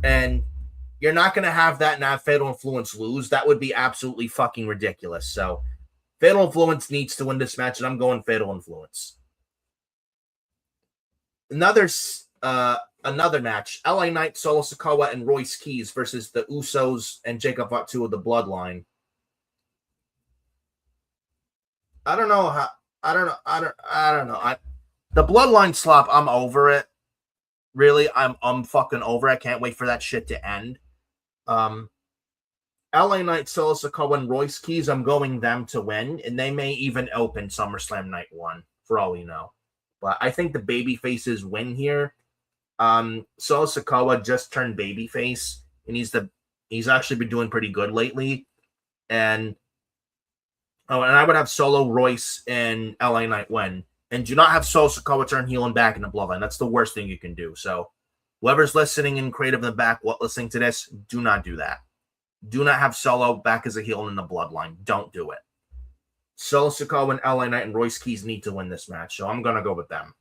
and you're not going to have that and have Fatal Influence lose. That would be absolutely fucking ridiculous. So Fatal Influence needs to win this match, and I'm going Fatal Influence. Another match, LA Knight, Solo Sikoa, and Royce Keys versus the Usos and Jacob Fatu of the Bloodline. I don't know. The Bloodline slop, I'm over it. Really, I'm fucking over it. I can't wait for that shit to end. LA Knight, Solo Sikoa, and Royce Keys, I'm going them to win, and they may even open SummerSlam Night 1, for all we know. But I think the baby faces win here. Solo Sikoa just turned babyface, and he's actually been doing pretty good lately. And I would have Solo, Royce, and LA Knight win. And do not have Solo Sikoa turn heel and back in the Bloodline. That's the worst thing you can do. So whoever's listening in creative in the back, listening to this, do not do that. Do not have Solo back as a heel in the Bloodline. Don't do it. Solo Sikoa and LA Knight and Royce Keys need to win this match, so I'm going to go with them.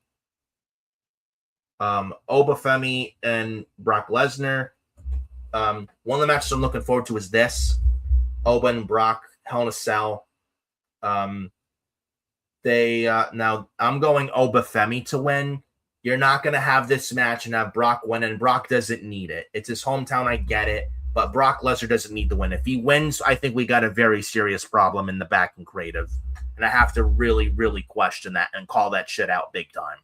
Obafemi and Brock Lesnar. One of the matches I'm looking forward to is this. Oba and Brock, Hell in a Cell. Now I'm going Obafemi to win. You're not going to have this match and have Brock win, and Brock doesn't need it. It's his hometown, I get it, but Brock Lesnar doesn't need to win. If he wins, I think we got a very serious problem in the back and creative, and I have to really, really question that and call that shit out big time.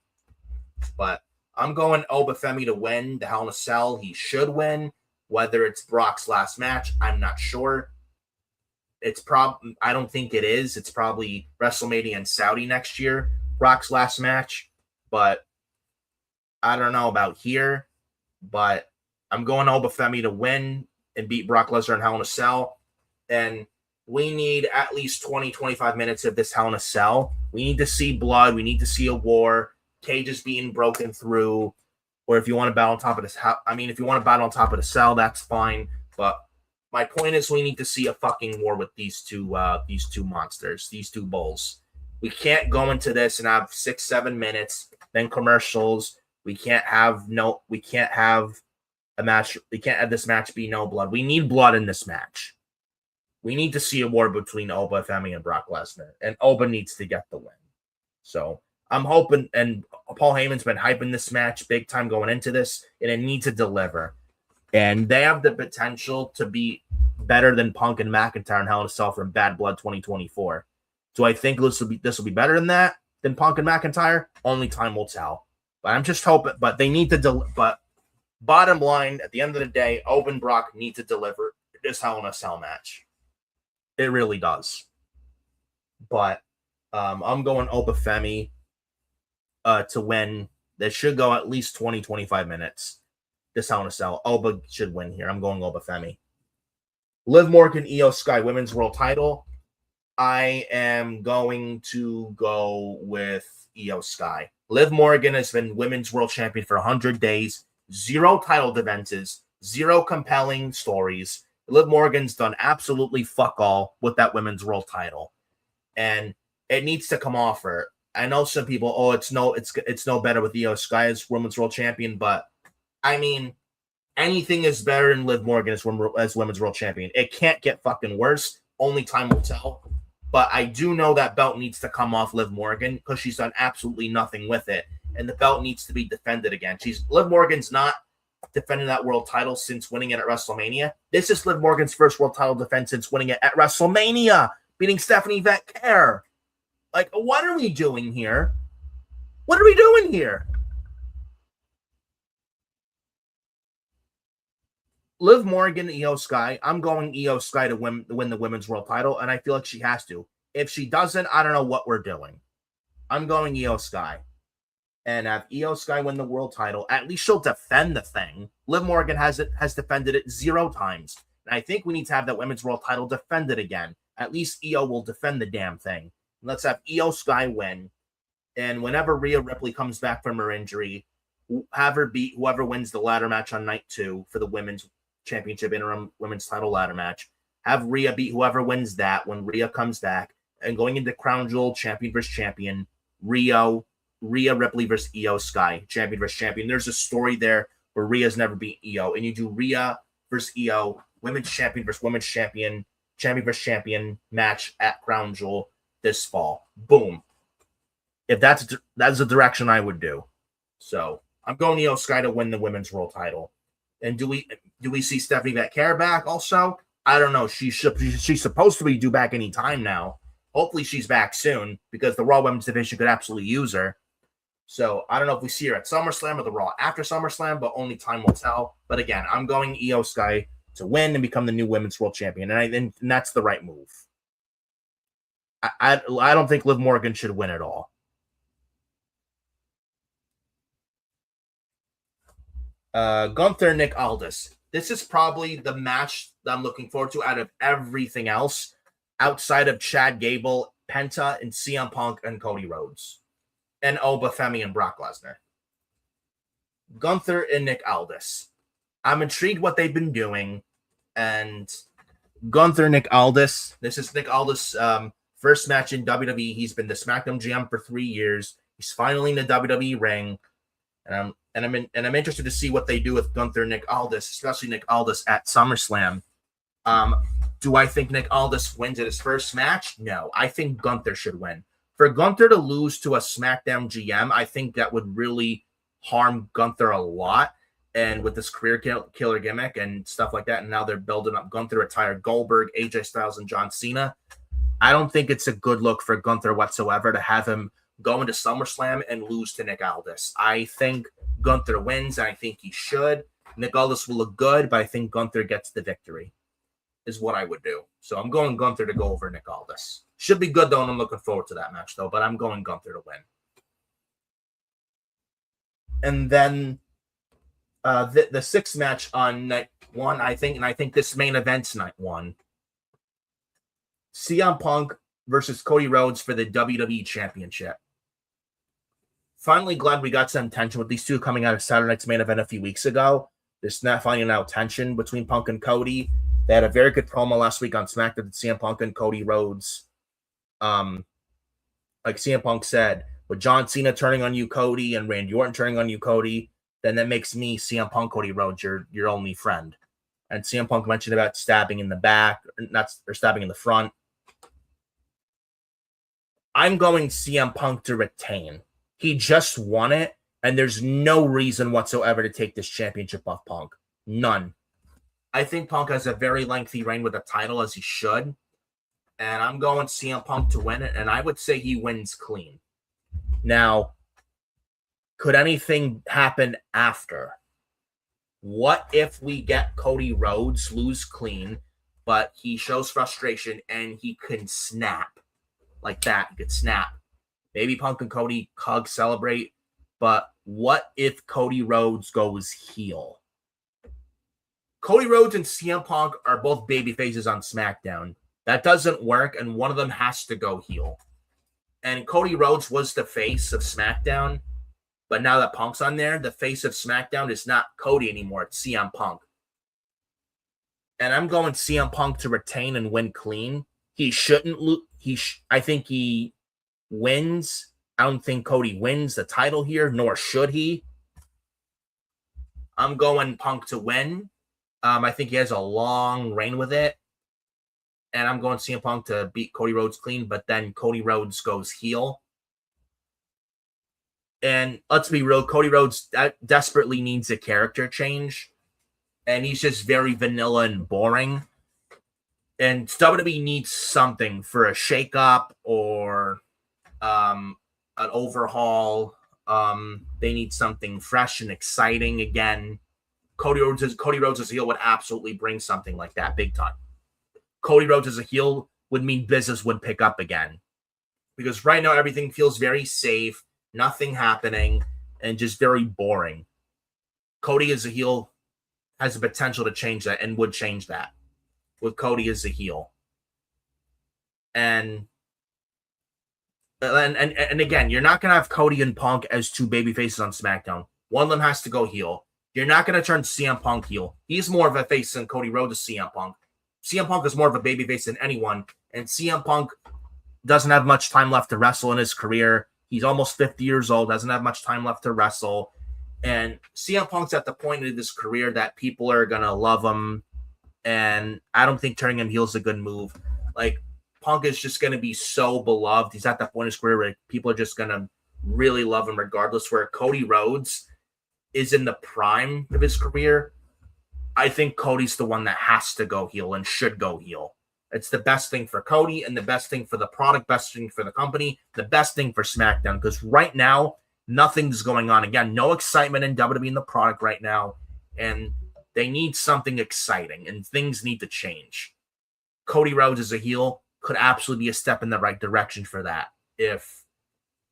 But I'm going Obafemi to win the Hell in a Cell. He should win. Whether it's Brock's last match, I'm not sure. I don't think it is. It's probably WrestleMania in Saudi next year, Brock's last match. But I don't know about here. But I'm going Obafemi to win and beat Brock Lesnar in Hell in a Cell. And we need at least 20, 25 minutes of this Hell in a Cell. We need to see blood. We need to see a war. Cages being broken through. Or if you want to battle on top of this, if you want to battle on top of the cell, that's fine. But my point is, we need to see a fucking war with these two monsters, these two bulls. We can't go into this and have 6-7 minutes, then commercials. We can't have a match. We can't have this match be no blood. We need blood in this match. We need to see a war between Oba Femi and Brock Lesnar, and Oba needs to get the win. So I'm hoping, and Paul Heyman's been hyping this match big time going into this, and it needs to deliver. And they have the potential to be better than Punk and McIntyre and Hell in a Cell from Bad Blood 2024. Do I think this will be better than that, than Punk and McIntyre? Only time will tell. But I'm just hoping. But they need to. But bottom line, at the end of the day, Oba and Brock need to deliver this Hell in a Cell match. It really does. But I'm going Oba Femi to win. This should go at least 20-25 minutes. This Hell in a Cell. Oba should win here. I'm going Oba Femi. Liv Morgan, Io Sky, Women's World Title. I am going to go with Io Sky. Liv Morgan has been Women's World Champion for 100 days. 0 title defenses. 0 compelling stories. Liv Morgan's done absolutely fuck all with that Women's World Title. And it needs to come off her. I know some people, it's no better with Io Sky as Women's World Champion, but I mean, anything is better than Liv Morgan as Women's World Champion. It can't get fucking worse. Only time will tell. But I do know that belt needs to come off Liv Morgan because she's done absolutely nothing with it. And the belt needs to be defended again. Liv Morgan's not defending that world title since winning it at WrestleMania. This is Liv Morgan's first world title defense since winning it at WrestleMania, beating Stephanie Vecchia. Like, what are we doing here? What are we doing here? Liv Morgan, Io Sky. I'm going Io Sky to win the women's world title, and I feel like she has to. If she doesn't, I don't know what we're doing. I'm going Io Sky. And have Io Sky win the world title. At least she'll defend the thing. Liv Morgan has defended it 0 times. And I think we need to have that women's world title defended again. At least Io will defend the damn thing. Let's have Io Sky win. And whenever Rhea Ripley comes back from her injury, have her beat whoever wins the ladder match on night 2 for the women's championship interim women's title ladder match. Have Rhea beat whoever wins that when Rhea comes back. And going into Crown Jewel, champion versus champion, Rhea Ripley versus Io Sky, champion versus champion. There's a story there where Rhea's never beat Io. And you do Rhea versus Io, women's champion versus women's champion versus champion match at Crown Jewel this fall. Boom. If that's the direction I would do. So I'm going Io Sky to win the women's world title. And do we see Stephanie Vecchia back also? I don't know. She's supposed to be due back any time now. Hopefully she's back soon because the Raw Women's Division could absolutely use her. So I don't know if we see her at SummerSlam or the Raw after SummerSlam, but only time will tell. But again, I'm going Io Sky to win and become the new Women's World Champion. And that's the right move. I don't think Liv Morgan should win at all. Gunther, Nick Aldis. This is probably the match that I'm looking forward to out of everything else outside of Chad Gable, Penta, and CM Punk and Cody Rhodes. And Oba Femi and Brock Lesnar. Gunther and Nick Aldis. I'm intrigued what they've been doing. And Gunther, Nick Aldis. This is Nick Aldis' first match in WWE. He's been the SmackDown GM for 3 years. He's finally in the WWE ring. And I'm interested to see what they do with Gunther and Nick Aldis, especially Nick Aldis at SummerSlam. Do I think Nick Aldis wins at his first match? No. I think Gunther should win. For Gunther to lose to a SmackDown GM, I think that would really harm Gunther a lot. And with this career killer gimmick and stuff like that, and now they're building up Gunther, retired Goldberg, AJ Styles, and John Cena. I don't think it's a good look for Gunther whatsoever to have him go into SummerSlam and lose to Nick Aldis. I think Gunther wins, and I think he should. Nick Aldis will look good, but I think Gunther gets the victory, is what I would do. So I'm going Gunther to go over Nick Aldis. Should be good, though, and I'm looking forward to that match, though, but I'm going Gunther to win. And then the sixth match on night 1, I think this main event's night 1. CM Punk versus Cody Rhodes for the WWE Championship. Finally glad we got some tension with these two coming out of Saturday Night's main event a few weeks ago. There's not finding now tension between Punk and Cody. They had a very good promo last week on SmackDown with CM Punk and Cody Rhodes. Like CM Punk said, with John Cena turning on you, Cody, and Randy Orton turning on you, Cody, then that makes me, CM Punk, Cody Rhodes, your only friend. And CM Punk mentioned about stabbing in the back, or stabbing in the front. I'm going CM Punk to retain. He just won it, and there's no reason whatsoever to take this championship off Punk. None. I think Punk has a very lengthy reign with the title, as he should. And I'm going CM Punk to win it, and I would say he wins clean. Now, could anything happen after? What if we get Cody Rhodes lose clean, but he shows frustration and he can snap like that? He could snap. Maybe Punk and Cody hug, celebrate. But what if Cody Rhodes goes heel? Cody Rhodes and CM Punk are both baby faces on SmackDown. That doesn't work, and one of them has to go heel. And Cody Rhodes was the face of SmackDown, but now that Punk's on there, the face of SmackDown is not Cody anymore. It's CM Punk. And I'm going CM Punk to retain and win clean. He shouldn't lose. I think he wins. I don't think Cody wins the title here, nor should he. I'm going Punk to win. I think he has a long reign with it. And I'm going CM Punk to beat Cody Rhodes clean, but then Cody Rhodes goes heel. And let's be real, Cody Rhodes desperately needs a character change. And he's just very vanilla and boring. And WWE needs something for a shakeup or an overhaul. They need something fresh and exciting again. Cody Rhodes as a heel would absolutely bring something like that big time. Cody Rhodes as a heel would mean business would pick up again. Because right now everything feels very safe, nothing happening, and just very boring. Cody as a heel has the potential to change that and would change that with Cody as a heel. And again, you're not going to have Cody and Punk as two baby faces on SmackDown. One of them has to go heel. You're not going to turn CM Punk heel. He's more of a face than Cody Rhodes is CM Punk. CM Punk is more of a babyface than anyone, and CM Punk doesn't have much time left to wrestle in his career. He's almost 50 years old, doesn't have much time left to wrestle, and CM Punk's at the point in his career that people are going to love him, and I don't think turning him heel is a good move. Like, Punk is just going to be so beloved. He's at that point in his career where people are just going to really love him regardless, where Cody Rhodes is in the prime of his career. I think Cody's the one that has to go heel and should go heel. It's the best thing for Cody and the best thing for the product, best thing for the company, the best thing for SmackDown. Because right now, nothing's going on. Again, no excitement in WWE in the product right now. And they need something exciting and things need to change. Cody Rhodes as a heel could absolutely be a step in the right direction for that. If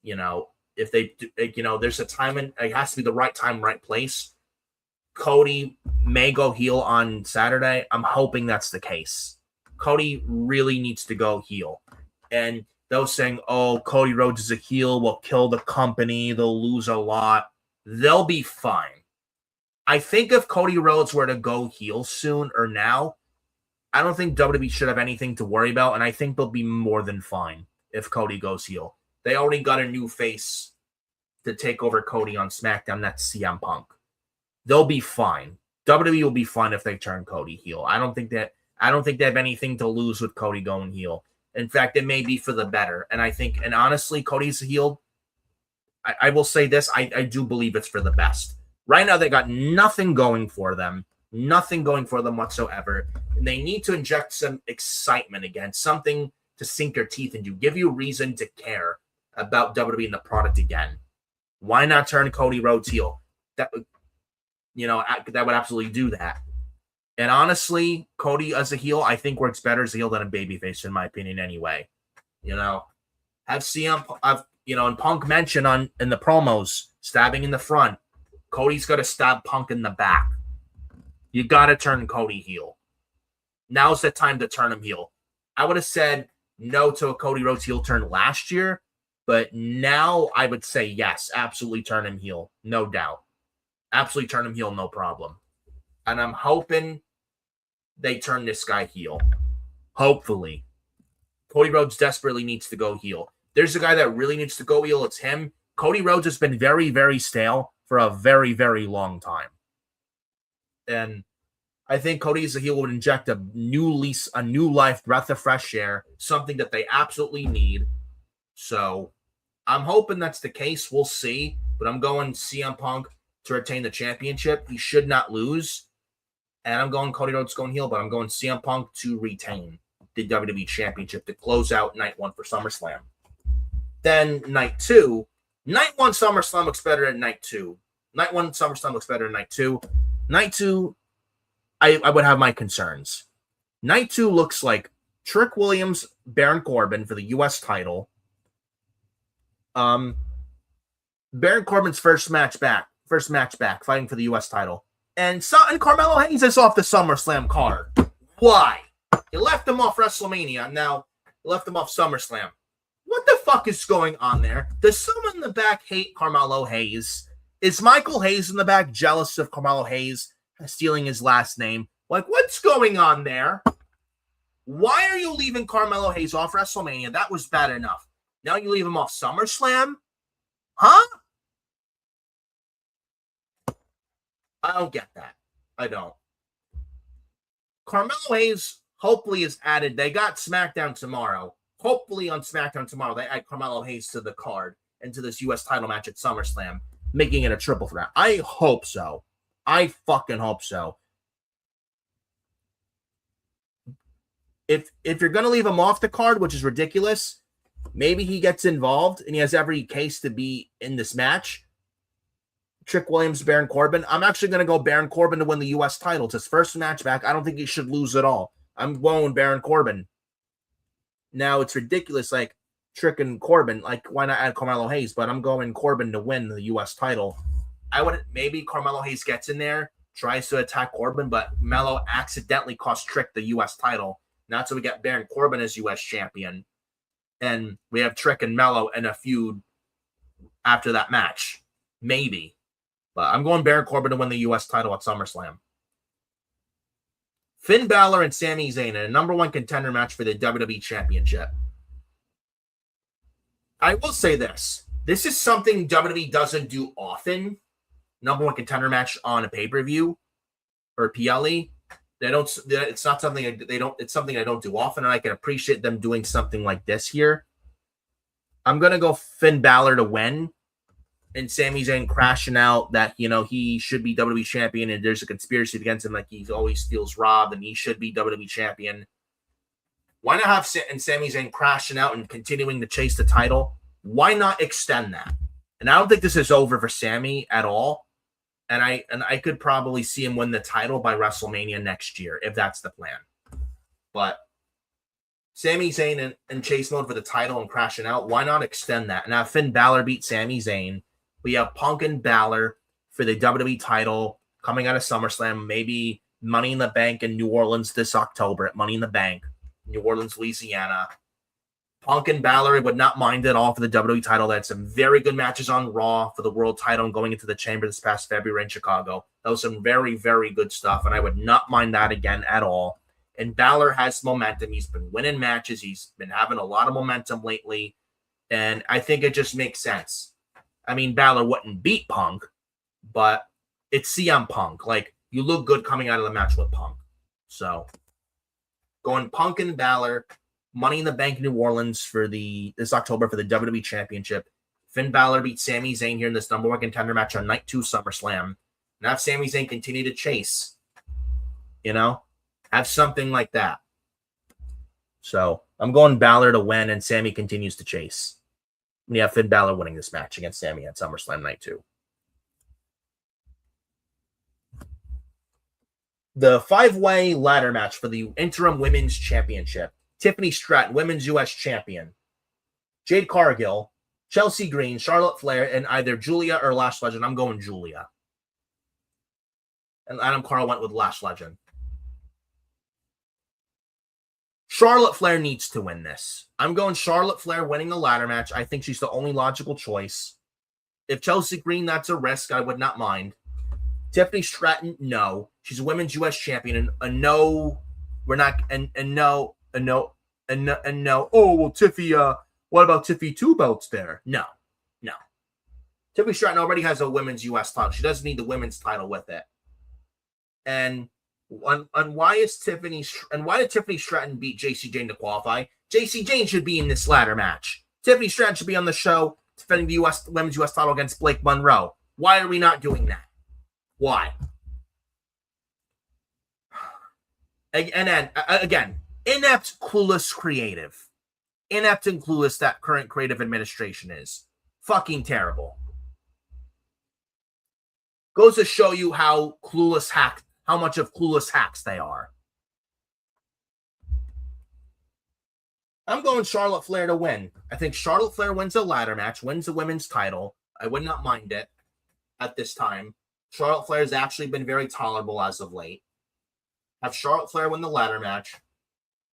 there's a time and it has to be the right time, right place. Cody may go heel on Saturday. I'm hoping that's the case. Cody really needs to go heel. And those saying, oh, Cody Rhodes is a heel, will kill the company, they'll lose a lot. They'll be fine. I think if Cody Rhodes were to go heel soon or now, I don't think WWE should have anything to worry about, and I think they'll be more than fine if Cody goes heel. They already got a new face to take over Cody on SmackDown. That's CM Punk. They'll be fine. WWE will be fine if they turn Cody heel. I don't think they have anything to lose with Cody going heel. In fact, it may be for the better. And honestly, Cody's a heel. I will say this. I do believe it's for the best. Right now, they got nothing going for them. Nothing going for them whatsoever. And they need to inject some excitement again. Something to sink your teeth into. Give you reason to care about WWE and the product again. Why not turn Cody Rhodes heel? That would absolutely do that. And honestly, Cody as a heel, I think works better as a heel than a babyface, in my opinion, anyway. Have CM, and Punk mentioned in the promos, stabbing in the front. Cody's got to stab Punk in the back. You got to turn Cody heel. Now's the time to turn him heel. I would have said no to a Cody Rhodes heel turn last year, but now I would say yes, absolutely turn him heel, no doubt. Absolutely turn him heel, no problem. And I'm hoping they turn this guy heel. Hopefully. Cody Rhodes desperately needs to go heel. There's a guy that really needs to go heel. It's him. Cody Rhodes has been very, very stale for a very, very long time. And I think Cody as a heel would inject a new lease, a new life, breath of fresh air, something that they absolutely need. So I'm hoping that's the case. We'll see. But I'm going CM Punk to retain the championship. He should not lose. And I'm going Cody Rhodes going heel, but I'm going CM Punk to retain the WWE Championship to close out night 1 for SummerSlam. Then night 2. Night 1 SummerSlam looks better than night 2. Night 1 SummerSlam looks better than night 2. Night 2, I would have my concerns. Night 2 looks like Trick Williams, Baron Corbin for the U.S. title. Baron Corbin's first match back, fighting for the U.S. title. And Carmelo Hayes is off the SummerSlam card. Why? You left him off WrestleMania. Now you left him off SummerSlam. What the fuck is going on there? Does someone in the back hate Carmelo Hayes? Is Michael Hayes in the back jealous of Carmelo Hayes stealing his last name? Like, what's going on there? Why are you leaving Carmelo Hayes off WrestleMania? That was bad enough. Now you leave him off SummerSlam? Huh? I don't get that. I don't. Carmelo Hayes hopefully is added. They got SmackDown tomorrow. Hopefully on SmackDown tomorrow, they add Carmelo Hayes to the card and to this U.S. title match at SummerSlam, making it a triple threat. I hope so. I fucking hope so. If you're going to leave him off the card, which is ridiculous, maybe he gets involved and he has every case to be in this match. Trick Williams, Baron Corbin. I'm actually going to go Baron Corbin to win the U.S. title. It's his first match back. I don't think he should lose at all. I'm going Baron Corbin. Now, it's ridiculous, like, Trick and Corbin. Like, why not add Carmelo Hayes? But I'm going Corbin to win the U.S. title. Maybe Carmelo Hayes gets in there, tries to attack Corbin, but Melo accidentally cost Trick the U.S. title. Now, so we get Baron Corbin as U.S. champion. And we have Trick and Melo in a feud after that match. Maybe. But I'm going Baron Corbin to win the U.S. title at SummerSlam. Finn Balor and Sami Zayn in a number 1 contender match for the WWE Championship. I will say this. This is something WWE doesn't do often. Number 1 contender match on a pay-per-view or PLE. It's not something it's something I don't do often, and I can appreciate them doing something like this here. I'm gonna go Finn Balor to win. And Sami Zayn crashing out that, he should be WWE champion and there's a conspiracy against him, like he always feels robbed and he should be WWE champion. Why not have Sami Zayn crashing out and continuing to chase the title? Why not extend that? And I don't think this is over for Sami at all. And I could probably see him win the title by WrestleMania next year, if that's the plan. But Sami Zayn in chase mode for the title and crashing out, why not extend that? And have Finn Balor beat Sami Zayn. We have Punk and Balor for the WWE title coming out of SummerSlam, maybe Money in the Bank in New Orleans this October at Money in the Bank, New Orleans, Louisiana. Punk and Balor would not mind at all for the WWE title. They had some very good matches on Raw for the world title and going into the Chamber this past February in Chicago. That was some very, very good stuff, and I would not mind that again at all. And Balor has momentum. He's been winning matches. He's been having a lot of momentum lately, and I think it just makes sense. I mean, Balor wouldn't beat Punk, but it's CM Punk. Like, you look good coming out of the match with Punk. So, going Punk and Balor, Money in the Bank New Orleans for this October for the WWE Championship. Finn Balor beat Sami Zayn here in this number 1 contender match on Night 2 SummerSlam. And have Sami Zayn continue to chase. Have something like that. So, I'm going Balor to win and Sami continues to chase. We have Finn Balor winning this match against Sami at SummerSlam Night 2. The 5-way ladder match for the interim women's championship. Tiffany Stratton, women's U.S. champion. Jade Cargill, Chelsea Green, Charlotte Flair, and either Julia or Lash Legend. I'm going Julia. And Adam Carl went with Lash Legend. Charlotte Flair needs to win this. I'm going Charlotte Flair winning the ladder match. I think she's the only logical choice. If Chelsea Green, that's a risk. I would not mind. Tiffany Stratton, no. She's a women's U.S. champion, and no, we're not, and no. Oh, well, Tiffy, what about Tiffy 2 belts there? No. Tiffany Stratton already has a women's U.S. title. She doesn't need the women's title with it. And why did Tiffany Stratton beat JC Jane to qualify? JC Jane should be in this ladder match. Tiffany Stratton should be on the show defending the women's U.S. title against Blake Monroe. Why are we not doing that? Why? And then, again, inept, clueless creative. Inept and clueless that current creative administration is. Fucking terrible. Goes to show you how much of clueless hacks they are. I'm going Charlotte Flair to win. I think Charlotte Flair wins a ladder match, wins the women's title. I would not mind it at this time. Charlotte Flair has actually been very tolerable as of late. Have Charlotte Flair win the ladder match.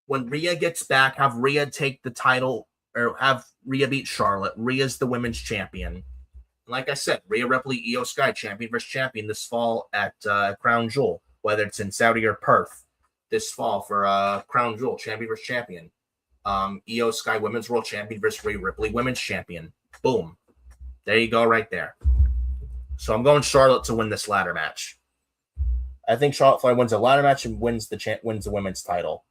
When Rhea gets back, have Rhea take the title, or have Rhea beat Charlotte. Rhea's the women's champion. Like I said, Rhea Ripley, Io Sky, champion versus champion this fall at Crown Jewel, whether it's in Saudi or Perth this fall for Crown Jewel, champion versus champion. Io Sky, women's world champion versus Rhea Ripley, women's champion. Boom. There you go right there. So I'm going Charlotte to win this ladder match. I think Charlotte Flair wins a ladder match and wins the women's title.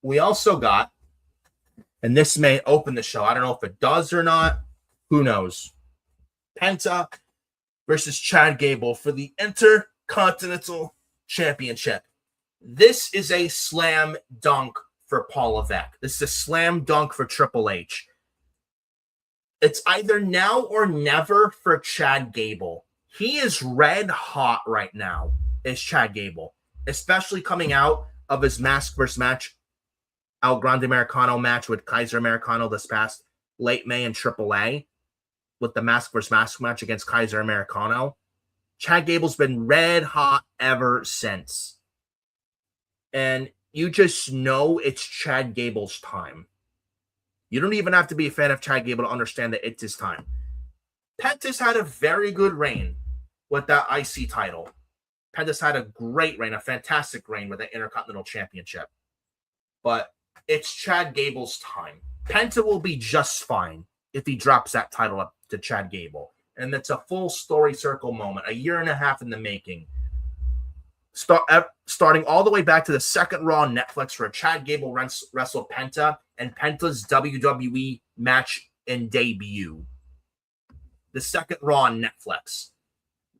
We also got, and this may open the show. I don't know if it does or not. Who knows? Penta versus Chad Gable for the Intercontinental Championship. This is a slam dunk for Paul Levesque. This is a slam dunk for Triple H. It's either now or never for Chad Gable. He is red hot right now, is Chad Gable, especially coming out of his mask versus match, El Grande Americano match with Kaiser Americano this past late May in AAA, with the mask versus mask match against Kaiser Americano. Chad Gable's been red hot ever since. And you just know it's Chad Gable's time. You don't even have to be a fan of Chad Gable to understand that it's his time. Penta's had a very good reign with that IC title. Penta's had a great reign, a fantastic reign with the Intercontinental Championship. But it's Chad Gable's time. Penta will be just fine if he drops that title up to Chad Gable. And it's a full story circle moment, a year and a half in the making. Starting all the way back to the second Raw on Netflix where Chad Gable wrestled Penta and Penta's WWE match and debut. The second Raw on Netflix.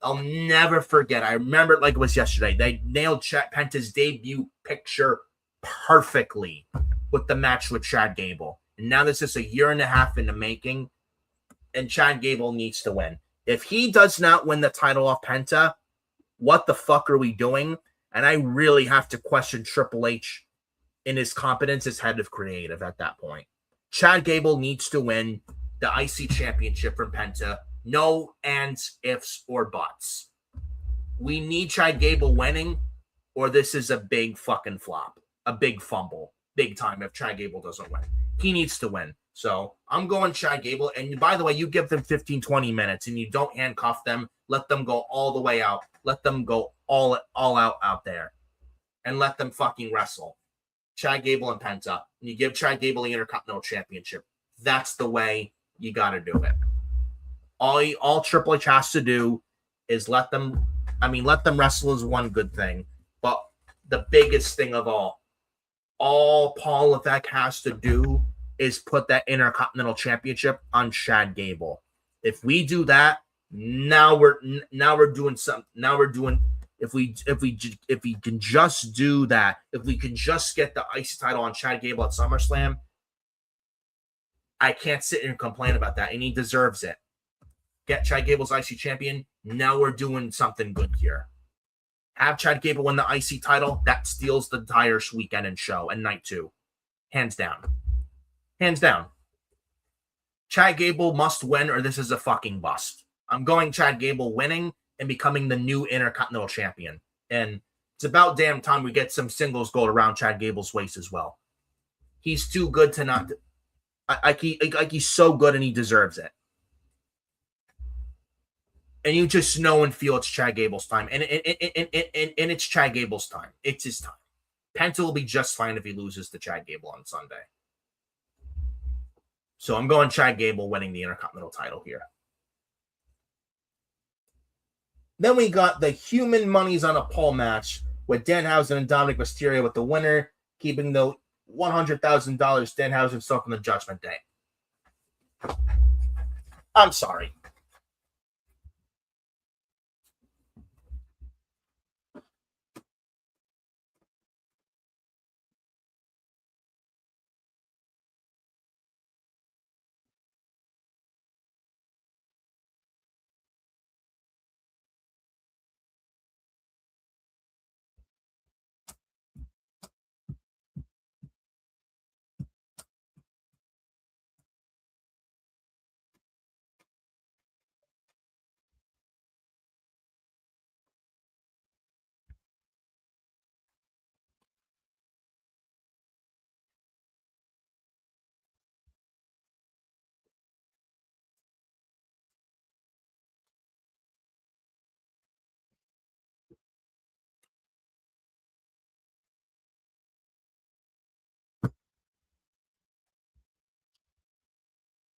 I'll never forget. I remember it like it was yesterday. They nailed Penta's debut picture perfectly with the match with Chad Gable. And now this is a year and a half in the making, and Chad Gable needs to win. If he does not win the title off Penta, what the fuck are we doing? And I really have to question Triple H in his competence as head of creative at that point. Chad Gable needs to win the IC championship from Penta. No ands, ifs, or buts. We need Chad Gable winning, or this is a big fucking flop. A big fumble. Big time if Chad Gable doesn't win. He needs to win. So I'm going Chad Gable. And by the way, you give them 15, 20 minutes and you don't handcuff them. Let them go all the way out. Let them go all out there. And let them fucking wrestle. Chad Gable and Penta. And you give Chad Gable the Intercontinental Championship. That's the way you got to do it. All Triple H has to do is let them wrestle is one good thing. But the biggest thing of all Paul Levesque has to do is put that Intercontinental Championship on Chad Gable. If we do that, now we're doing something. Now we're doing if we can just do that, if we can just get the IC title on Chad Gable at SummerSlam, I can't sit here and complain about that, and he deserves it. Get Chad Gable's IC champion. Now we're doing something good here. Have Chad Gable win the IC title. That steals the entire weekend and show and night 2. Hands down. Hands down. Chad Gable must win or this is a fucking bust. I'm going Chad Gable winning and becoming the new Intercontinental Champion. And it's about damn time we get some singles gold around Chad Gable's waist as well. He's too good to not... he's so good and he deserves it. And you just know and feel it's Chad Gable's time. And it's Chad Gable's time. It's his time. Penta will be just fine if he loses to Chad Gable on Sunday. So I'm going Chad Gable winning the Intercontinental title here. Then we got the Human Monies on a Pole match with Danhausen and Dominic Mysterio with the winner, keeping the $100,000 Danhausen himself in the Judgment Day. I'm sorry.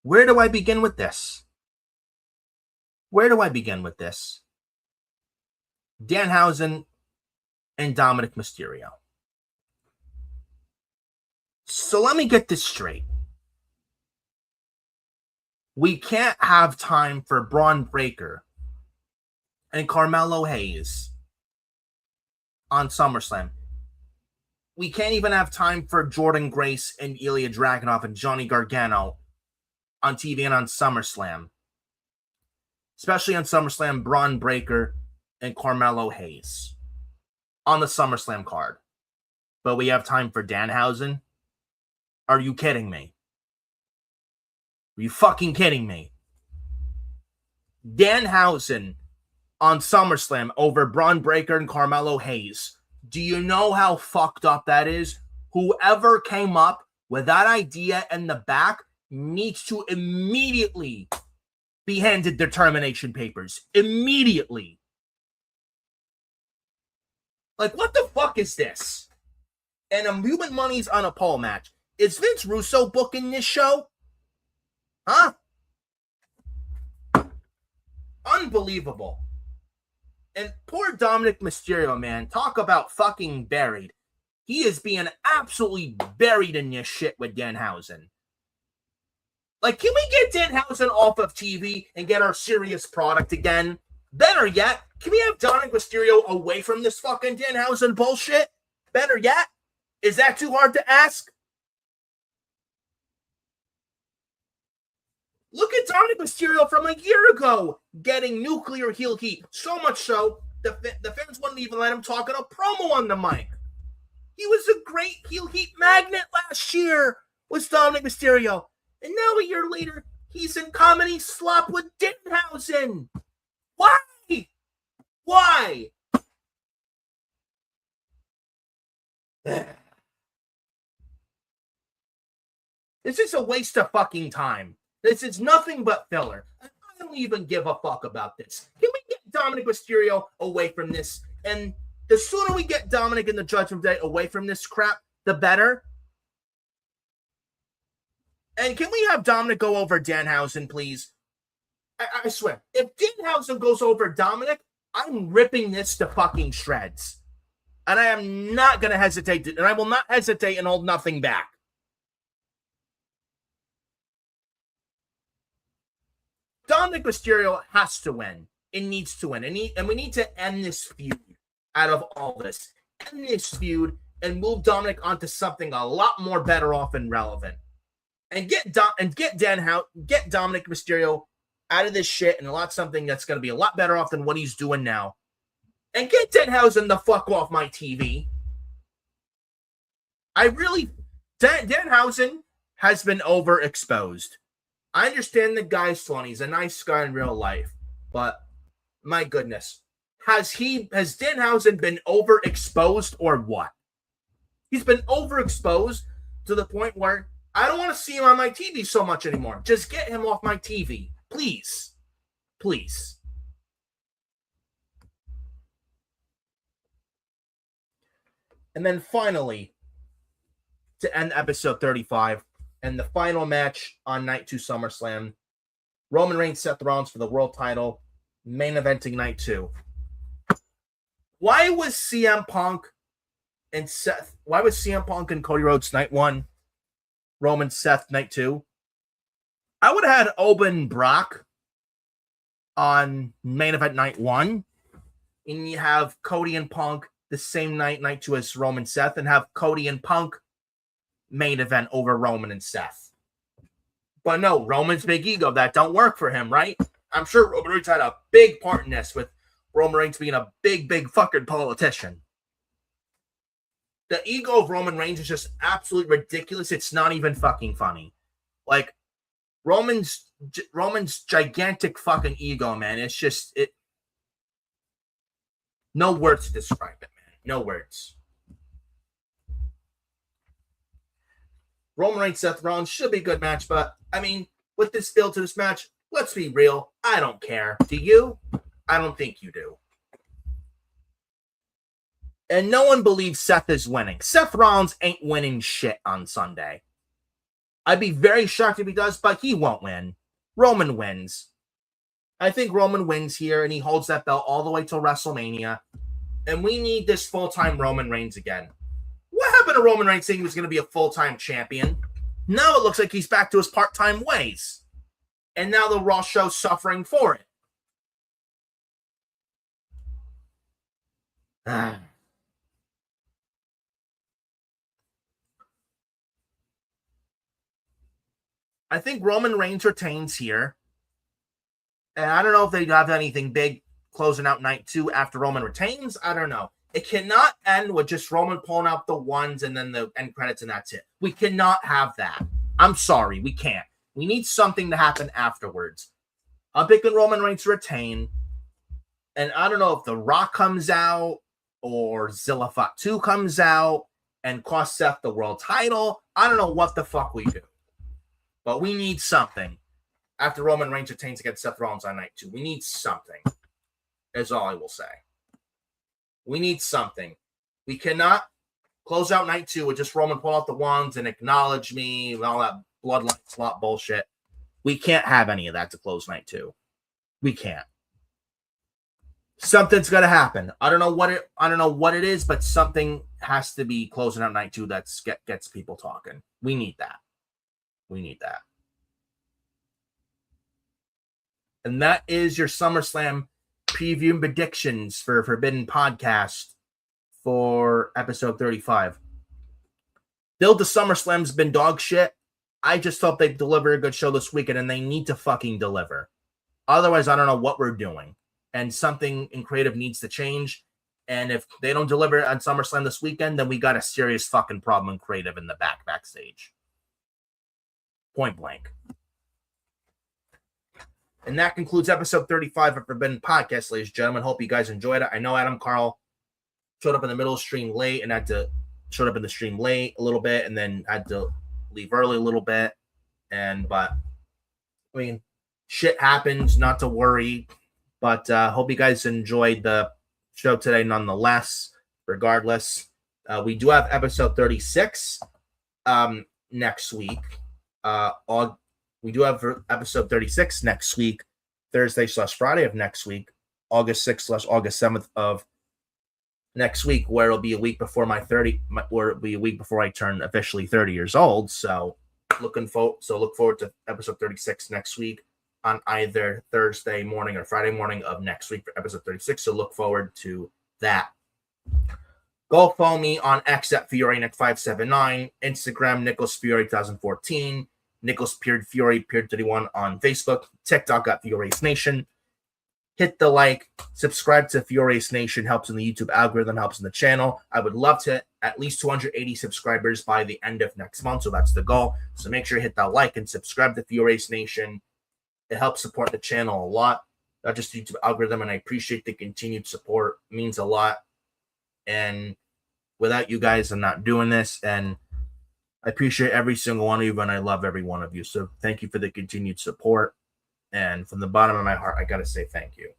Where do I begin with this? Danhausen and Dominic Mysterio. So let me get this straight. We can't have time for Braun Breaker and Carmelo Hayes on SummerSlam. We can't even have time for Jordan Grace and Ilya Dragunov and Johnny Gargano on TV and on SummerSlam. Especially on SummerSlam, Braun Breaker and Carmelo Hayes on the SummerSlam card. But we have time for Danhausen? Are you kidding me? Are you fucking kidding me? Danhausen on SummerSlam over Braun Breaker and Carmelo Hayes. Do you know how fucked up that is? Whoever came up with that idea in the back needs to immediately be handed their termination papers. Immediately. Like, what the fuck is this? And Human Money's on a pole match. Is Vince Russo booking this show? Huh? Unbelievable. And poor Dominic Mysterio, man. Talk about fucking buried. He is being absolutely buried in this shit with Danhausen. Like, can we get Danhausen off of TV and get our serious product again? Better yet, can we have Dominic Mysterio away from this fucking Danhausen bullshit? Better yet? Is that too hard to ask? Look at Dominic Mysterio from a year ago getting nuclear heel heat. So much so, the fans wouldn't even let him talk in a promo on the mic. He was a great heel heat magnet last year, was Dominic Mysterio. And now a year later, he's in comedy slop with Danhausen. Why? Why? This is a waste of fucking time. This is nothing but filler. I don't even give a fuck about this. Can we get Dominic Mysterio away from this? And the sooner we get Dominic in the Judgment Day away from this crap, the better. And can we have Dominic go over Danhausen, please? I swear, if Danhausen goes over Dominic, I'm ripping this to fucking shreds. And I am not going to hesitate, and I will not hesitate and hold nothing back. Dominic Mysterio has to win. It needs to win. And we need to end this feud out of all this. End this feud and move Dominic onto something a lot more better off and relevant. And get Dominic Mysterio out of this shit and something that's going to be a lot better off than what he's doing now. And get Danhausen the fuck off my TV. Danhausen has been overexposed. I understand the guy's fun. He's a nice guy in real life. But, my goodness. Has Danhausen been overexposed or what? He's been overexposed to the point where I don't want to see him on my TV so much anymore. Just get him off my TV. Please. Please. And then finally, to end episode 35, and the final match on night 2 SummerSlam, Roman Reigns, Seth Rollins for the world title, main eventing night 2. Why was CM Punk and Cody Rhodes night 1, Roman, Seth night 2? I would have had Owen Brock on main event night 1, and you have Cody and Punk the same night 2 as Roman, Seth, and have Cody and Punk main event over Roman and Seth. But no, Roman's big ego, that don't work for him, right? I'm sure Roman Reigns had a big part in this, with Roman Reigns being a big fucking politician. The ego of Roman Reigns is just absolutely ridiculous. It's not even fucking funny. Like, Roman's gigantic fucking ego, man. It's just, no words to describe it, man. No words. Roman Reigns, Seth Rollins should be a good match, but I mean, with this build to this match, let's be real. I don't care. Do you? I don't think you do. And no one believes Seth is winning. Seth Rollins ain't winning shit on Sunday. I'd be very shocked if he does, but he won't win. Roman wins. I think Roman wins here, and he holds that belt all the way till WrestleMania. And we need this full-time Roman Reigns again. What happened to Roman Reigns saying he was going to be a full-time champion? Now it looks like he's back to his part-time ways. And now the Raw show's suffering for it. I think Roman Reigns retains here. And I don't know if they have anything big closing out night 2 after Roman retains. I don't know. It cannot end with just Roman pulling out the ones and then the end credits and that's it. We cannot have that. I'm sorry. We can't. We need something to happen afterwards. I'm picking Roman Reigns to retain. And I don't know if The Rock comes out or Zilla Fuck 2 comes out and costs Seth the world title. I don't know what the fuck we do. But we need something after Roman Reigns retains against Seth Rollins on night 2. We need something. Is all I will say. We need something. We cannot close out night 2 with just Roman pull out the wands and acknowledge me and all that bloodline slot bullshit. We can't have any of that to close night 2. We can't. Something's got to happen. I don't know what it is, but something has to be closing out night 2 that gets people talking. We need that. We need that. And that is your SummerSlam preview and predictions for Forbidden Podcast for episode 35. Build to SummerSlam's been dog shit. I just hope they deliver a good show this weekend, and they need to fucking deliver. Otherwise, I don't know what we're doing. And something in creative needs to change. And if they don't deliver on SummerSlam this weekend, then we got a serious fucking problem in creative in the backstage. Point blank. And that concludes episode 35 of Forbidden Podcast, ladies and gentlemen. Hope you guys enjoyed it. I know Adam Carl showed up in the middle of the stream late and showed up in the stream late a little bit and then had to leave early a little bit. But I mean, shit happens, not to worry. But hope you guys enjoyed the show today nonetheless, regardless. We do have episode 36 next week. We do have episode 36 next week, Thursday/Friday of next week, August 6th/August 7th of next week, where it'll be a week before it'll be a week before I turn officially 30 years old. So look forward to episode 36 next week on either Thursday morning or Friday morning of next week for episode 36. So look forward to that. Go follow me on X at FioreNick579, Instagram Nicholas Fiore 2014, Nicholas Fury 31 on Facebook, TikTok at Fiore's Nation. Hit the like, subscribe to Fiore's Nation, helps in the YouTube algorithm, helps in the channel. I would love to hit at least 280 subscribers by the end of next month, so that's the goal. So make sure you hit that like and subscribe to Fiore's Nation. It helps support the channel a lot, not just the YouTube algorithm, and I appreciate the continued support. It means a lot. And without you guys, I'm not doing this, and I appreciate every single one of you, and I love every one of you. So thank you for the continued support. And from the bottom of my heart, I got to say thank you.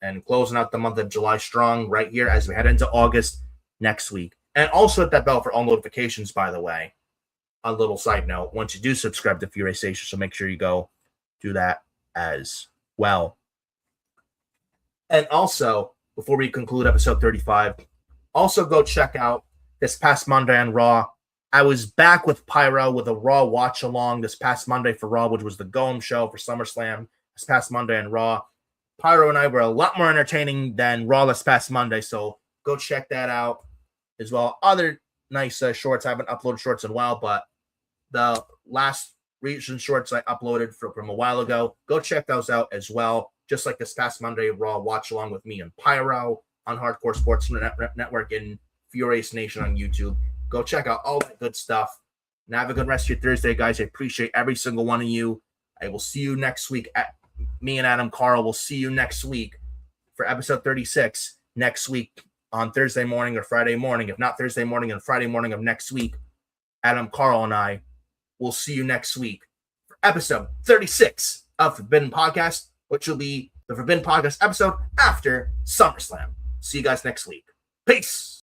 And closing out the month of July strong right here as we head into August next week. And also hit that bell for all notifications, by the way. A little side note, once you do subscribe to Fury Station, so make sure you go do that as well. And also, before we conclude episode 35, also go check out this past Monday on Raw. I was back with Pyro with a Raw watch-along this past Monday for Raw, which was the Go-Home show for SummerSlam this past Monday on Raw. Pyro and I were a lot more entertaining than Raw this past Monday, so go check that out as well. Other nice shorts. I haven't uploaded shorts in a while, but the last recent shorts I uploaded from a while ago, go check those out as well. Just like this past Monday Raw watch along with me and Pyro on Hardcore Sports Network and Furious Nation on YouTube. Go check out all that good stuff. And have a good rest of your Thursday, guys. I appreciate every single one of you. I will see you next week. Me and Adam Carl will see you next week for episode 36 next week on Thursday morning or Friday morning. If not Thursday morning and Friday morning of next week, Adam Carl and I will see you next week for episode 36 of Forbidden Podcast, which will be the Forbidden Podcast episode after SummerSlam. See you guys next week. Peace.